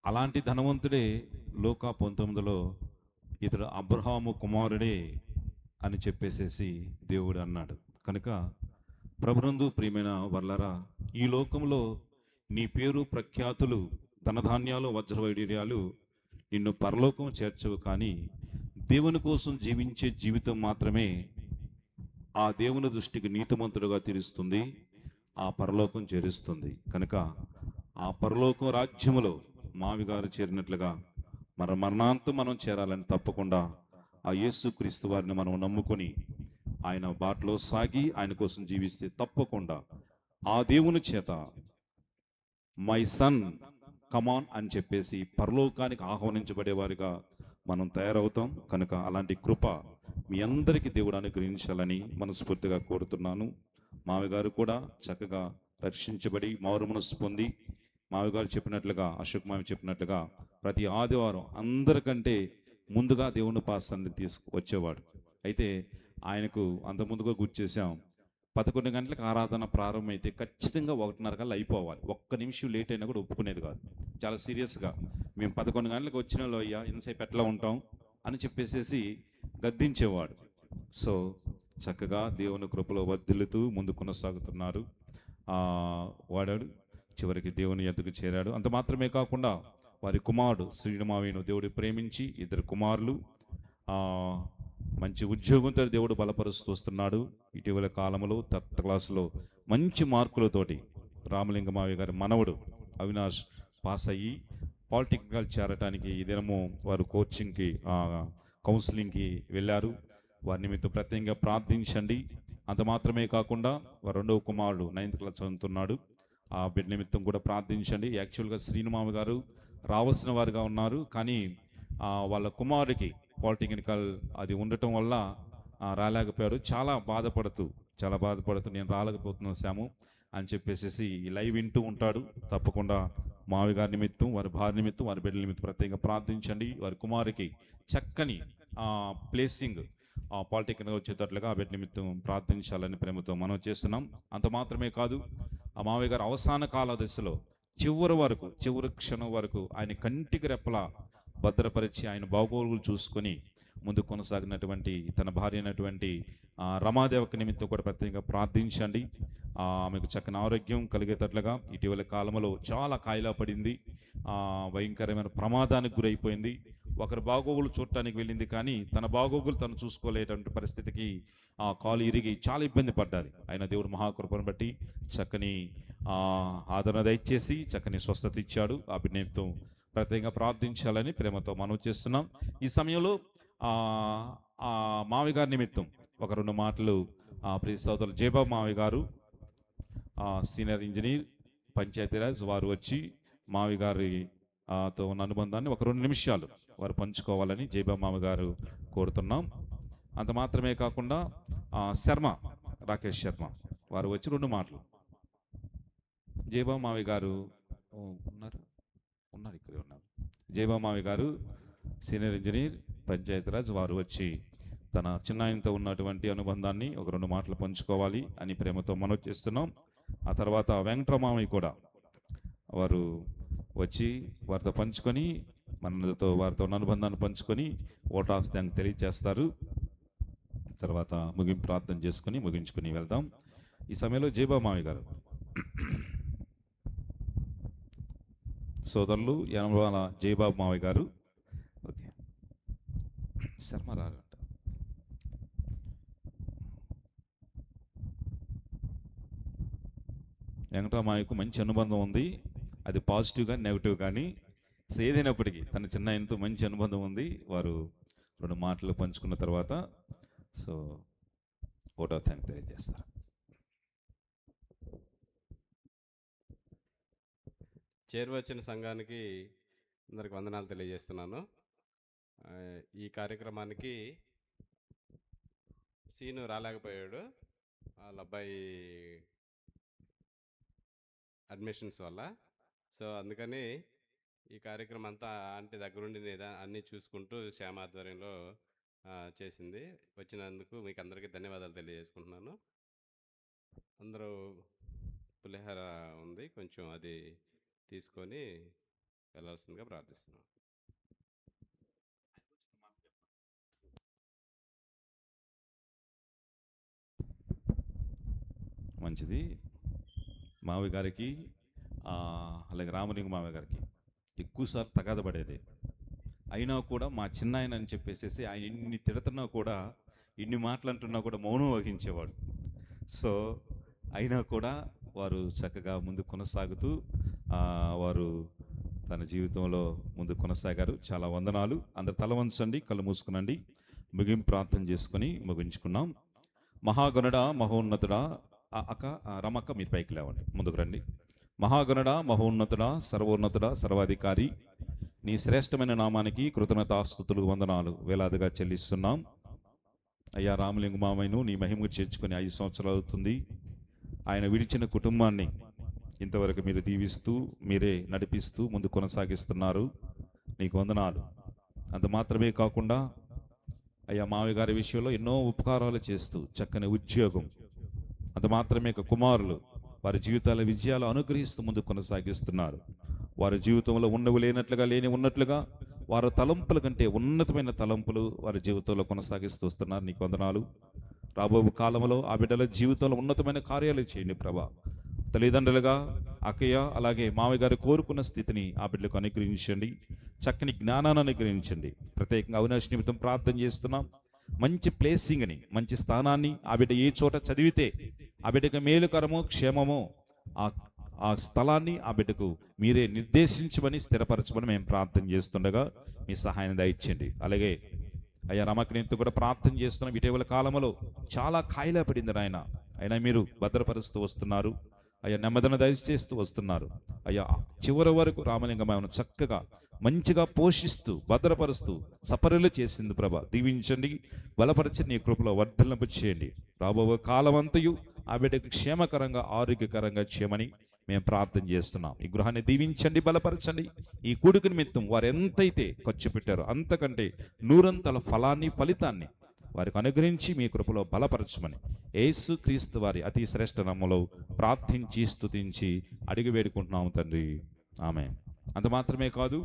[SPEAKER 1] అలాంటి ధనవంతుడే లూకా 19లో ఇతడు అబ్రహాము కుమారుడే అని చెప్పేసేసి దేవుడు అన్నాడు. కనుక ప్రభునందు ప్రియమైన వర్లరా, ఈ లోకంలో నీ పేరు ప్రఖ్యాతులు, ధనధాన్యాలు, వజ్రవైడూర్యాలు నిన్ను పరలోకం చేర్చవు, కానీ దేవుని కోసం జీవించే జీవితం మాత్రమే ఆ దేవుని దృష్టికి నీతిమంతుడుగా తీరుస్తుంది, ఆ పరలోకం చేరుస్తుంది. కనుక ఆ పరలోకం రాజ్యములో మావిగారు చేరినట్లుగా మరణాంతం మనం చేరాలని తప్పకుండా ఆ యేసుక్రీస్తు వారిని మనం నమ్ముకొని ఆయన బాటలో సాగి ఆయన కోసం జీవిస్తే తప్పకుండా ఆ దేవుని చేత మై సన్ కమాన్ అని చెప్పేసి పరలోకానికి ఆహ్వానించబడేవారిగా మనం తయారవుతాం. కనుక అలాంటి కృప మీ అందరికీ దేవుడు అనుగ్రహించాలని మనస్ఫూర్తిగా కోరుతున్నాను. మావిగారు కూడా చక్కగా రక్షించబడి మారు మనస్సు పొంది, మావిగారు చెప్పినట్లుగా, అశోక్ మావి చెప్పినట్లుగా ప్రతి ఆదివారం అందరికంటే ముందుగా దేవుని పాసాన్ని వచ్చేవాడు. అయితే ఆయనకు అంత ముందుగా గుర్తు చేశాం, 11 గంటలకు ఆరాధన ప్రారంభమైతే ఖచ్చితంగా 1:30 కల్లా అయిపోవాలి. ఒక్క నిమిషం లేట్ అయినా కూడా ఒప్పుకునేది కాదు. చాలా సీరియస్గా మేము 11 గంటలకు వచ్చిన వాళ్ళు, అయ్యా ఎంతసేపు ఎట్లా ఉంటాం అని చెప్పేసేసి గద్దించేవాడు. సో చక్కగా దేవుని కృపలో వర్ధిల్లుతూ ముందు కొనసాగుతున్నారు. వాడాడు, చివరికి దేవుని ఎద్దుకు చేరాడు. అంత మాత్రమే కాకుండా వారి కుమారుడు శ్రీనుమావిను దేవుడు ప్రేమించి 2 కుమారులు, మంచి ఉద్యోగంతో దేవుడు బలపరుస్తూ వస్తున్నాడు. ఇటీవల కాలంలో 10th క్లాసులో మంచి మార్కులతోటి రామలింగమావి గారి మనవడు అవినాష్ పాస్ అయ్యి పాలిటెక్నికల్ చేరటానికి ఈ దినము వారు కోచింగ్కి, కౌన్సిలింగ్కి వెళ్ళారు. వారి నిమిత్తం ప్రత్యేకంగా ప్రార్థించండి. అంత మాత్రమే కాకుండా వారి 2వ కుమారుడు 9th క్లాస్ చదువుతున్నాడు, ఆ బిడ్డ నిమిత్తం కూడా ప్రార్థించండి. యాక్చువల్గా శ్రీనుమావి గారు రావాల్సిన వారుగా ఉన్నారు, కానీ వాళ్ళ కుమారుడికి పాలిటెక్నికల్ అది ఉండటం వల్ల రాలేకపోయాడు. చాలా బాధపడుతూ నేను రాలేకపోతున్నాను శాము అని చెప్పేసి లైవ్ వింటూ ఉంటాడు. తప్పకుండా మావి గారి నిమిత్తం, వారి భార్య నిమిత్తం, వారి బిడ్డల నిమిత్తం ప్రత్యేకంగా ప్రార్థించండి. వారి కుమారుడికి చక్కని ప్లేసింగ్ పాలిటెక్నికల్ వచ్చేటట్లుగా ఆ బిడ్డ నిమిత్తం ప్రార్థించాలని ప్రేమతో మనం చేస్తున్నాం. అంత మాత్రమే కాదు, ఆ మావి గారు అవసాన కాల దశలో చివరి క్షణం వరకు ఆయన కంటికి రెప్పలా భద్రపరిచి ఆయన బాగోగులు చూసుకొని ముందు కొనసాగినటువంటి తన భార్య అయినటువంటి రమాదేవకి నిమిత్తం కూడా ప్రత్యేకంగా ప్రార్థించండి. ఆమెకు చక్కని ఆరోగ్యం కలిగేటట్లుగా. ఇటీవల కాలంలో చాలా కాయిలా పడింది, భయంకరమైన ప్రమాదానికి గురైపోయింది. ఒకరి బాగోగులు చూడటానికి వెళ్ళింది, కానీ తన బాగోగులు తను చూసుకోలేటువంటి పరిస్థితికి కాలు ఇరిగి చాలా ఇబ్బంది పడ్డాది. ఆయన దేవుడు మహాకృపను బట్టి చక్కని ఆదరణ దయచేసి చక్కని స్వస్థత ఇచ్చాడు. ఆ నిమిత్తం ప్రత్యేకంగా ప్రార్థించాలని ప్రేమతో మనవి చేస్తున్నాం. ఈ సమయంలో మావి గారి నిమిత్తం ఒక 2 మాటలు ప్రియ సోదరులు జయబాబు మావి గారు, సీనియర్ ఇంజనీర్ పంచాయతీరాజ్, వారు వచ్చి మావి గారితో ఉన్న అనుబంధాన్ని ఒక 2 నిమిషాలు వారు పంచుకోవాలని జయబాబు మావి గారు కోరుతున్నాం. అంత మాత్రమే కాకుండా రాకేష్ శర్మ వారు వచ్చి 2 మాటలు. జయబాబు మావి గారు ఉన్నారు, ఇక్కడే ఉన్నారు. జయబాబు మావి గారు సీనియర్ ఇంజనీర్ పంచాయతీరాజ్, వారు వచ్చి తన చిన్నాయనతో ఉన్నటువంటి అనుబంధాన్ని ఒక 2 మాటలు పంచుకోవాలి అని ప్రేమతో మనవి చేస్తున్నాం. ఆ తర్వాత వెంకటరామయ్య కూడా వారు వచ్చి వారితో పంచుకొని వారితో ఉన్న అనుబంధాన్ని పంచుకొని ఓట్ ఆఫ్ థ్యాంక్ తెలియజేస్తారు. తర్వాత ప్రార్థన చేసుకుని ముగించుకుని వెళ్దాం. ఈ సమయంలో జయబాబు మావి గారు సోదరులు యనమల జయబాబు మావయ్య గారు, ఓకే శర్మ రారంట. వెంకటరామయ్యకు మంచి అనుబంధం ఉంది, అది పాజిటివ్ కానీ నెగిటివ్ కానీ ఏదైనప్పటికీ తన చిన్న ఆయనతో మంచి అనుబంధం ఉంది. వారు 2 మాటలు పంచుకున్న తర్వాత ఓట్ ఆఫ్ థ్యాంక్ తెలియజేస్తారు.
[SPEAKER 9] చేరువచ్చిన సంఘానికి అందరికి వందనాలు తెలియజేస్తున్నాను. ఈ కార్యక్రమానికి సీను రాలేకపోయాడు, వాళ్ళ అబ్బాయి అడ్మిషన్స్ వల్ల. సో అందుకని ఈ కార్యక్రమం అంతా ఆంటీ దగ్గరుండి అన్నీ చూసుకుంటూ శ్యామ ఆధ్వర్యంలో చేసింది. వచ్చినందుకు మీకు అందరికీ ధన్యవాదాలు తెలియజేసుకుంటున్నాను. అందరూ పులిహార ఉంది, కొంచెం అది తీసుకొని వెళ్ళాల్సిందిగా ప్రార్థిస్తున్నాను.
[SPEAKER 1] మంచిది. మావయ్య గారికి అలాగే రామలింగ మావయ్య గారికి ఎక్కువసార్లు తగాద పడేది. అయినా కూడా మా చిన్నాయన అని చెప్పేసి ఆయన ఇన్ని తిడుతున్నా కూడా, ఇన్ని మాటలంటున్నా కూడా మౌనం వహించేవాడు. సో అయినా కూడా వారు చక్కగా ముందు కొనసాగుతూ వారు తన జీవితంలో ముందు కొనసాగారు. చాలా వందనాలు. అందరు తల వంచండి, కళ్ళు మూసుకునండి. ముగింపు ప్రార్థన చేసుకుని ముగించుకున్నాం. మహాగణుడ, మహోన్నతుడా, అక్క రమక్క మీరు పైకి లేవండి, ముందుకు రండి. మహాగణుడ, మహోన్నతుడా, సర్వోన్నతుడా, సర్వాధికారి, నీ శ్రేష్టమైన నామానికి కృతజ్ఞతాస్తుతులు, వందనాలు వేలాదిగా చెల్లిస్తున్నాం. అయ్యా రామలింగ మామయ్యను నీ మహిమకు చేర్చుకొని 5 సంవత్సరాలు అవుతుంది. ఆయన విడిచిన కుటుంబాన్ని ఇంతవరకు మీరు దీవిస్తూ, మీరే నడిపిస్తూ ముందు కొనసాగిస్తున్నారు. నీకు వందనాలు. అంత మాత్రమే కాకుండా అయ్యా మావయ్య గారి విషయంలో ఎన్నో ఉపకారాలు చేస్తూ చక్కని ఉద్యోగం, అంత మాత్రమే కుమారులు వారి జీవితాల విజయాలు అనుగ్రహిస్తూ ముందు కొనసాగిస్తున్నారు. వారి జీవితంలో ఉన్నవి లేనట్లుగా, లేని ఉన్నట్లుగా వారి తలంపుల కంటే ఉన్నతమైన తలంపులు వారి జీవితంలో కొనసాగిస్తూ వస్తున్నారు. నీకు వందనాలు. రాబో కాలంలో ఆ బిడ్డల జీవితంలో ఉన్నతమైన కార్యాలు చేయండి ప్రభా. తల్లిదండ్రులుగా అక్కయ్య అలాగే మావయ్య గారు కోరుకున్న స్థితిని ఆ బిడ్డలకు అనుగ్రహించండి. చక్కని జ్ఞానాన్ని అనుగ్రహించండి. ప్రత్యేకంగా అవినాశ్ నిమిత్తం ప్రార్థన చేస్తున్నాం. మంచి ప్లేసింగ్ని, మంచి స్థానాన్ని ఆ బిడ్డ ఏ చోట చదివితే ఆ బిడ్డకు మేలుకరమో క్షేమమో ఆ స్థలాన్ని ఆ బిడ్డకు మీరే నిర్దేశించమని, స్థిరపరచమని మేము ప్రార్థన చేస్తుండగా మీ సహాయాన్ని దయచేయండి. అలాగే అయ్యా రమకనితో కూడా ప్రార్థన చేస్తున్నాం. ఇటీవల కాలంలో చాలా కాయిలా పడింది నాయన, అయినా మీరు భద్రపరుస్తూ వస్తున్నారు. అయ్యా నెమ్మదిని దయచేస్తూ వస్తున్నారు. అయ్యా చివరి వరకు రామలింగం చక్కగా మంచిగా పోషిస్తూ భద్రపరుస్తూ సపర్యలు చేసింది ప్రభా. దీవించండి, బలపరచి నీ కృపలో వర్ధలింపు చేయండి. రాబో కాలం అంతయు ఆ బిడ్డకు క్షేమకరంగా, ఆరోగ్యకరంగా చేయమని మేము ప్రార్థన చేస్తున్నాం. ఈ గృహాన్ని దీవించండి, బలపరచండి. ఈ కూడిక నిమిత్తం వారు ఎంతైతే ఖర్చు పెట్టారో అంతకంటే 100 ఫలాన్ని, ఫలితాన్ని వారికి అనుగ్రహించి మీ కృపలో బలపరచమని యేసు క్రీస్తు వారి అతి శ్రేష్ఠ నామములో ప్రార్థించి స్తుతించి అడిగి వేడుకుంటున్నాము తండ్రి, ఆమేన్. అంత మాత్రమే కాదు,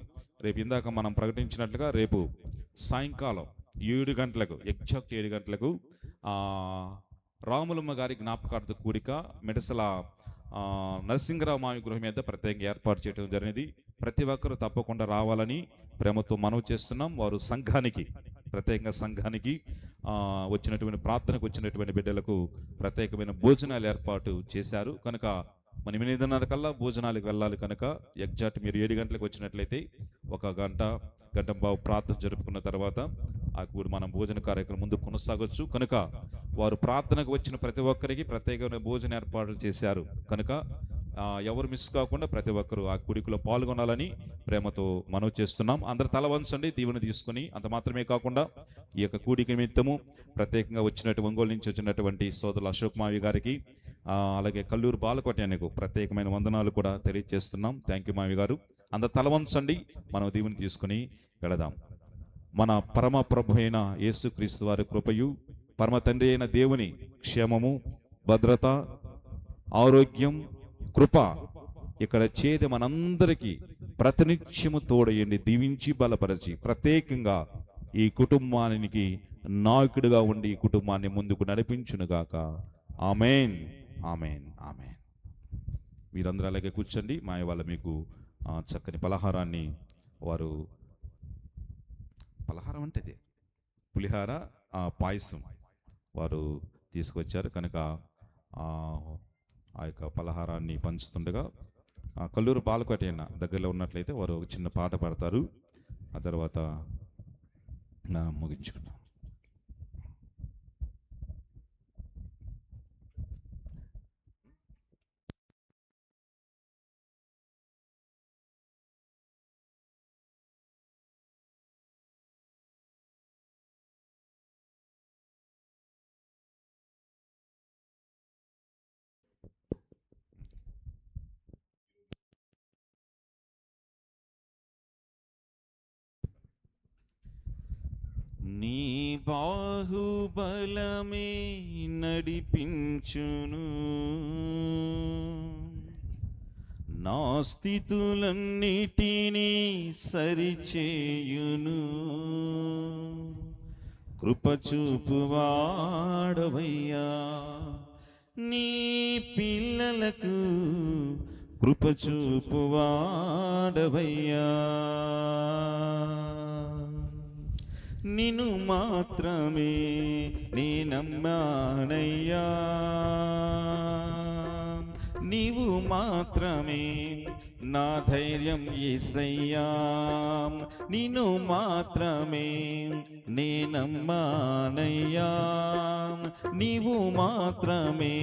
[SPEAKER 1] రేపు ఇందాక మనం ప్రకటించినట్లుగా రేపు సాయంకాలం 7 గంటలకు, ఎగ్జాక్ట్ 7 గంటలకు రాములమ్మ గారి జ్ఞాపకార్థ కూడిక మిడసల నరసింహరావు మావి గృహం మీద ప్రత్యేకంగా ఏర్పాటు చేయడం జరిగింది. ప్రతి ఒక్కరూ తప్పకుండా రావాలని ప్రేమతో మనవి చేస్తున్నాం. వారు సంఘానికి, ప్రత్యేకంగా సంఘానికి వచ్చినటువంటి ప్రార్థనకు వచ్చినటువంటి బిడ్డలకు ప్రత్యేకమైన భోజనాలు ఏర్పాటు చేశారు కనుక మనం 8:30 కల్లా భోజనాలకు వెళ్ళాలి కనుక ఎగ్జాక్ట్ మీరు 7 గంటలకు వచ్చినట్లయితే 1 గంట, గంట బావు ప్రార్థన జరుపుకున్న తర్వాత కూడా మనం భోజన కార్యక్రమం ముందు కొనసాగొచ్చు. కనుక వారు ప్రార్థనకు వచ్చిన ప్రతి ఒక్కరికి ప్రత్యేకమైన భోజన ఏర్పాట్లు చేశారు కనుక ఎవరు మిస్ కాకుండా ప్రతి ఒక్కరు ఆ కూడికలో పాల్గొనాలని ప్రేమతో మనవి చేస్తున్నాం. అందరు తల వంచండి, దీవెన తీసుకుని. అంత మాత్రమే కాకుండా ఈ యొక్క కూడిక నిమిత్తము ప్రత్యేకంగా ఒంగోలు నుంచి వచ్చినటువంటి సోదరులు అశోక్ మావి గారికి అలాగే కల్లూరు బాలకోటయ్యకు ప్రత్యేకమైన వందనాలు కూడా తెలియజేస్తున్నాం. థ్యాంక్ యూ మావి గారు. అందరు తల వంచండి, మనం దీవెన తీసుకుని వెళదాం. మన పరమ ప్రభు అయిన యేసుక్రీస్తు వారి కృపయు, పరమ తండ్రి అయిన దేవుని క్షేమము, భద్రత, ఆరోగ్యం, కృప ఇక్కడ చేరి మనందరికీ ప్రతినిత్యము తోడయండి, దీవించి బలపరిచి ప్రత్యేకంగా ఈ కుటుంబానికి నాయకుడిగా ఉండి ఈ కుటుంబాన్ని ముందుకు నడిపించునుగాక. Amen, amen, amen. మీరందరూ అలాగే కూర్చోండి. మాయ వాళ్ళ మీకు చక్కని పలహారాన్ని, వారు పలహారం అంటే అదే పులిహార, పాయసం వారు తీసుకొచ్చారు కనుక ఆ యొక్క పలహారాన్ని పంచుతుండగా కల్లూరు బాలకోటయ్య దగ్గరలో ఉన్నట్లయితే వారు ఒక చిన్న పాట పాడతారు. ఆ తర్వాత ముగించుకున్నాం. నీ బాహుబలమే నడిపించును, నా స్థితులన్నిటినీ సరిచేయును. కృపచూపువాడవయ్యా నీ పిల్లలకు కృప చూపువాడవయ్యా, నిన్ను మాత్రమే నీ నమ్మానయ్యా, నీవు మాత్రమే నా ధైర్యం యేసయ్యా, నిన్ను మాత్రమే నే నమ్మానయ్యా, నీవు మాత్రమే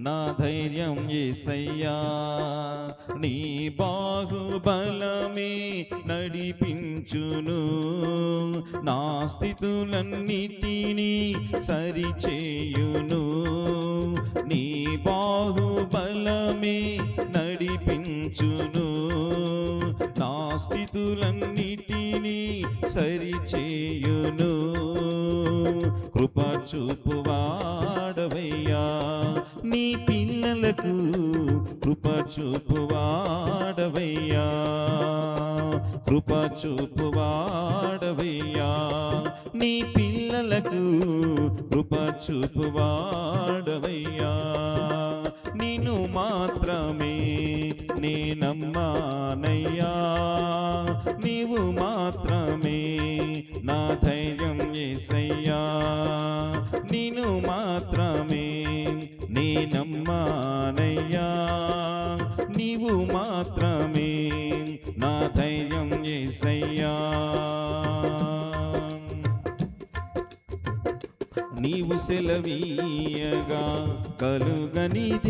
[SPEAKER 1] నా ధైర్యం యేసయ్యా, నీ బాహుబలమే నడిపించును, నా స్థితులన్నిటినీ సరిచేయును, నీ బాహుబలమే నడిపించును, నా స్థితులన్నిటినీ సరిచేయును, కృప చూపువాడవయ్యా, నీ పిల్లలకు కృప చూపువాడవయ్యా, కృప చూపువాడవయ్యా, నీ పిల్లలకు కృప చూపువాడవయ్యా, నిన్ను మాత్రమే నే నమ్మానయ్యా, నీవు మాత్రమే నా ధైర్యం యేసయ్యా, నిన్ను మాత్రమే నే నమ్మానయ్యా, నీవు మాత్రమే నా ధైర్యం యేసయ్యా, నీవు సెలవీయగా కలుగనిదేముంది,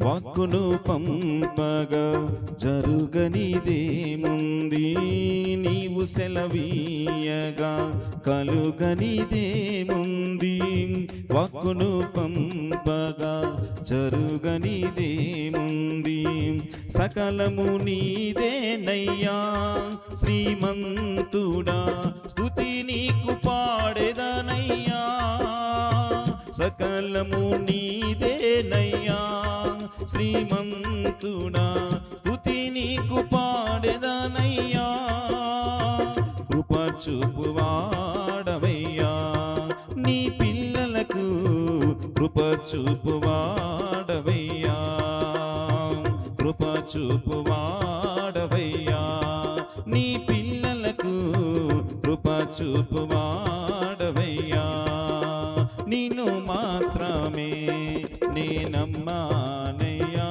[SPEAKER 1] వాక్కును పంపగా జరుగనిదేముంది, నీవు సెలవీయగా కలుగనిదేముంది, వాక్కును పంపగా జరుగనిదేముంది, సకలము నీదేనయ్యా శ్రీమంతుడా, స్తుతి నీకు పాడెదనయ్యా, సకలము నీదేనయ్యా శ్రీమంతుడా, స్తుతి నీకు పాడెదనయ్యా, కృప చూపువాడవయ్యా, నీ పిల్లలకు కృప చూపువాడవయ్యా, కృప చూపువాడవయ్యా, నీ పిల్లలకు కృప చూపువాడవయ్యా, నిన్ను మాత్రమే నే నమ్మానయ్యా,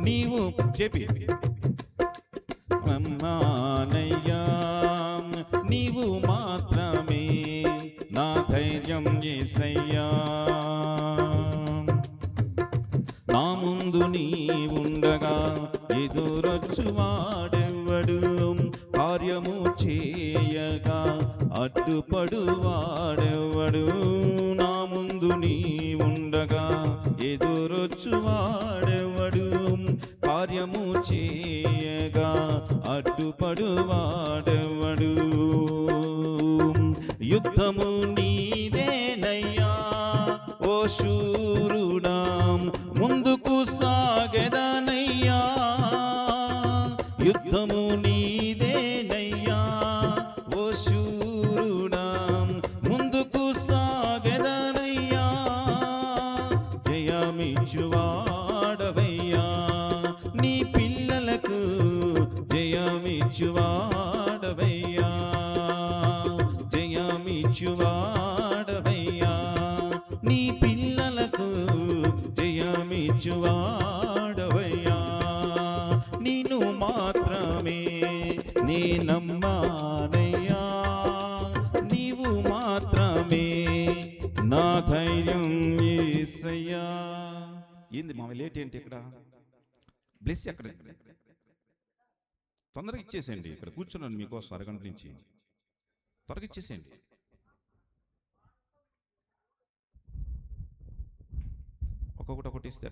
[SPEAKER 1] నీవు చెప్పి నమ్మానయ్యా, నీవు మాత్రమే నా ధైర్యం యేసయ్యా, నా ముందు నీవుండగా ఎదురొచ్చువాడెవ్వడు, కార్యము చేయగా అడ్డుపడువాడెవ్వడు, నా ముందు నీవుండగా ఎదురొచ్చువాడెవ్వడు, కార్యము చేయగా అడ్డుపడువాడెవ్వడు, యుద్ధము నీదేనయ్యా ఓ శూరుడా, ముందుకు సాగెదనయ్యా, యుద్ధము నీదేనయ్యా ఓ శూరుడా, ముందుకు సాగెదనయ్యా, జయమిచ్చువాడవయ్యా, నీ పిల్లలకు జయమిచ్చువాడవయ్యా, జయమిచ్చువాడవయ్యా, నీ పిల్లలకు జయమిచ్చువాడవయ్యా, నిన్ను మాత్రమే నీ నమ్మానయ్యా, నీవు మాత్రమే నా ధైర్యం యేసయ్యా. ఏంది మామ లేట్ ఏంటి ఇక్కడ? బ్లెస్ ఎక్కడ? తొందరగా ఇచ్చేసేయండి, ఇక్కడ కూర్చున్నాను మీకోసం అరగంట నుంచి, త్వరగా ఇచ్చేసేయండి. ఒక్కొక్కటి ఒకటి ఇస్తే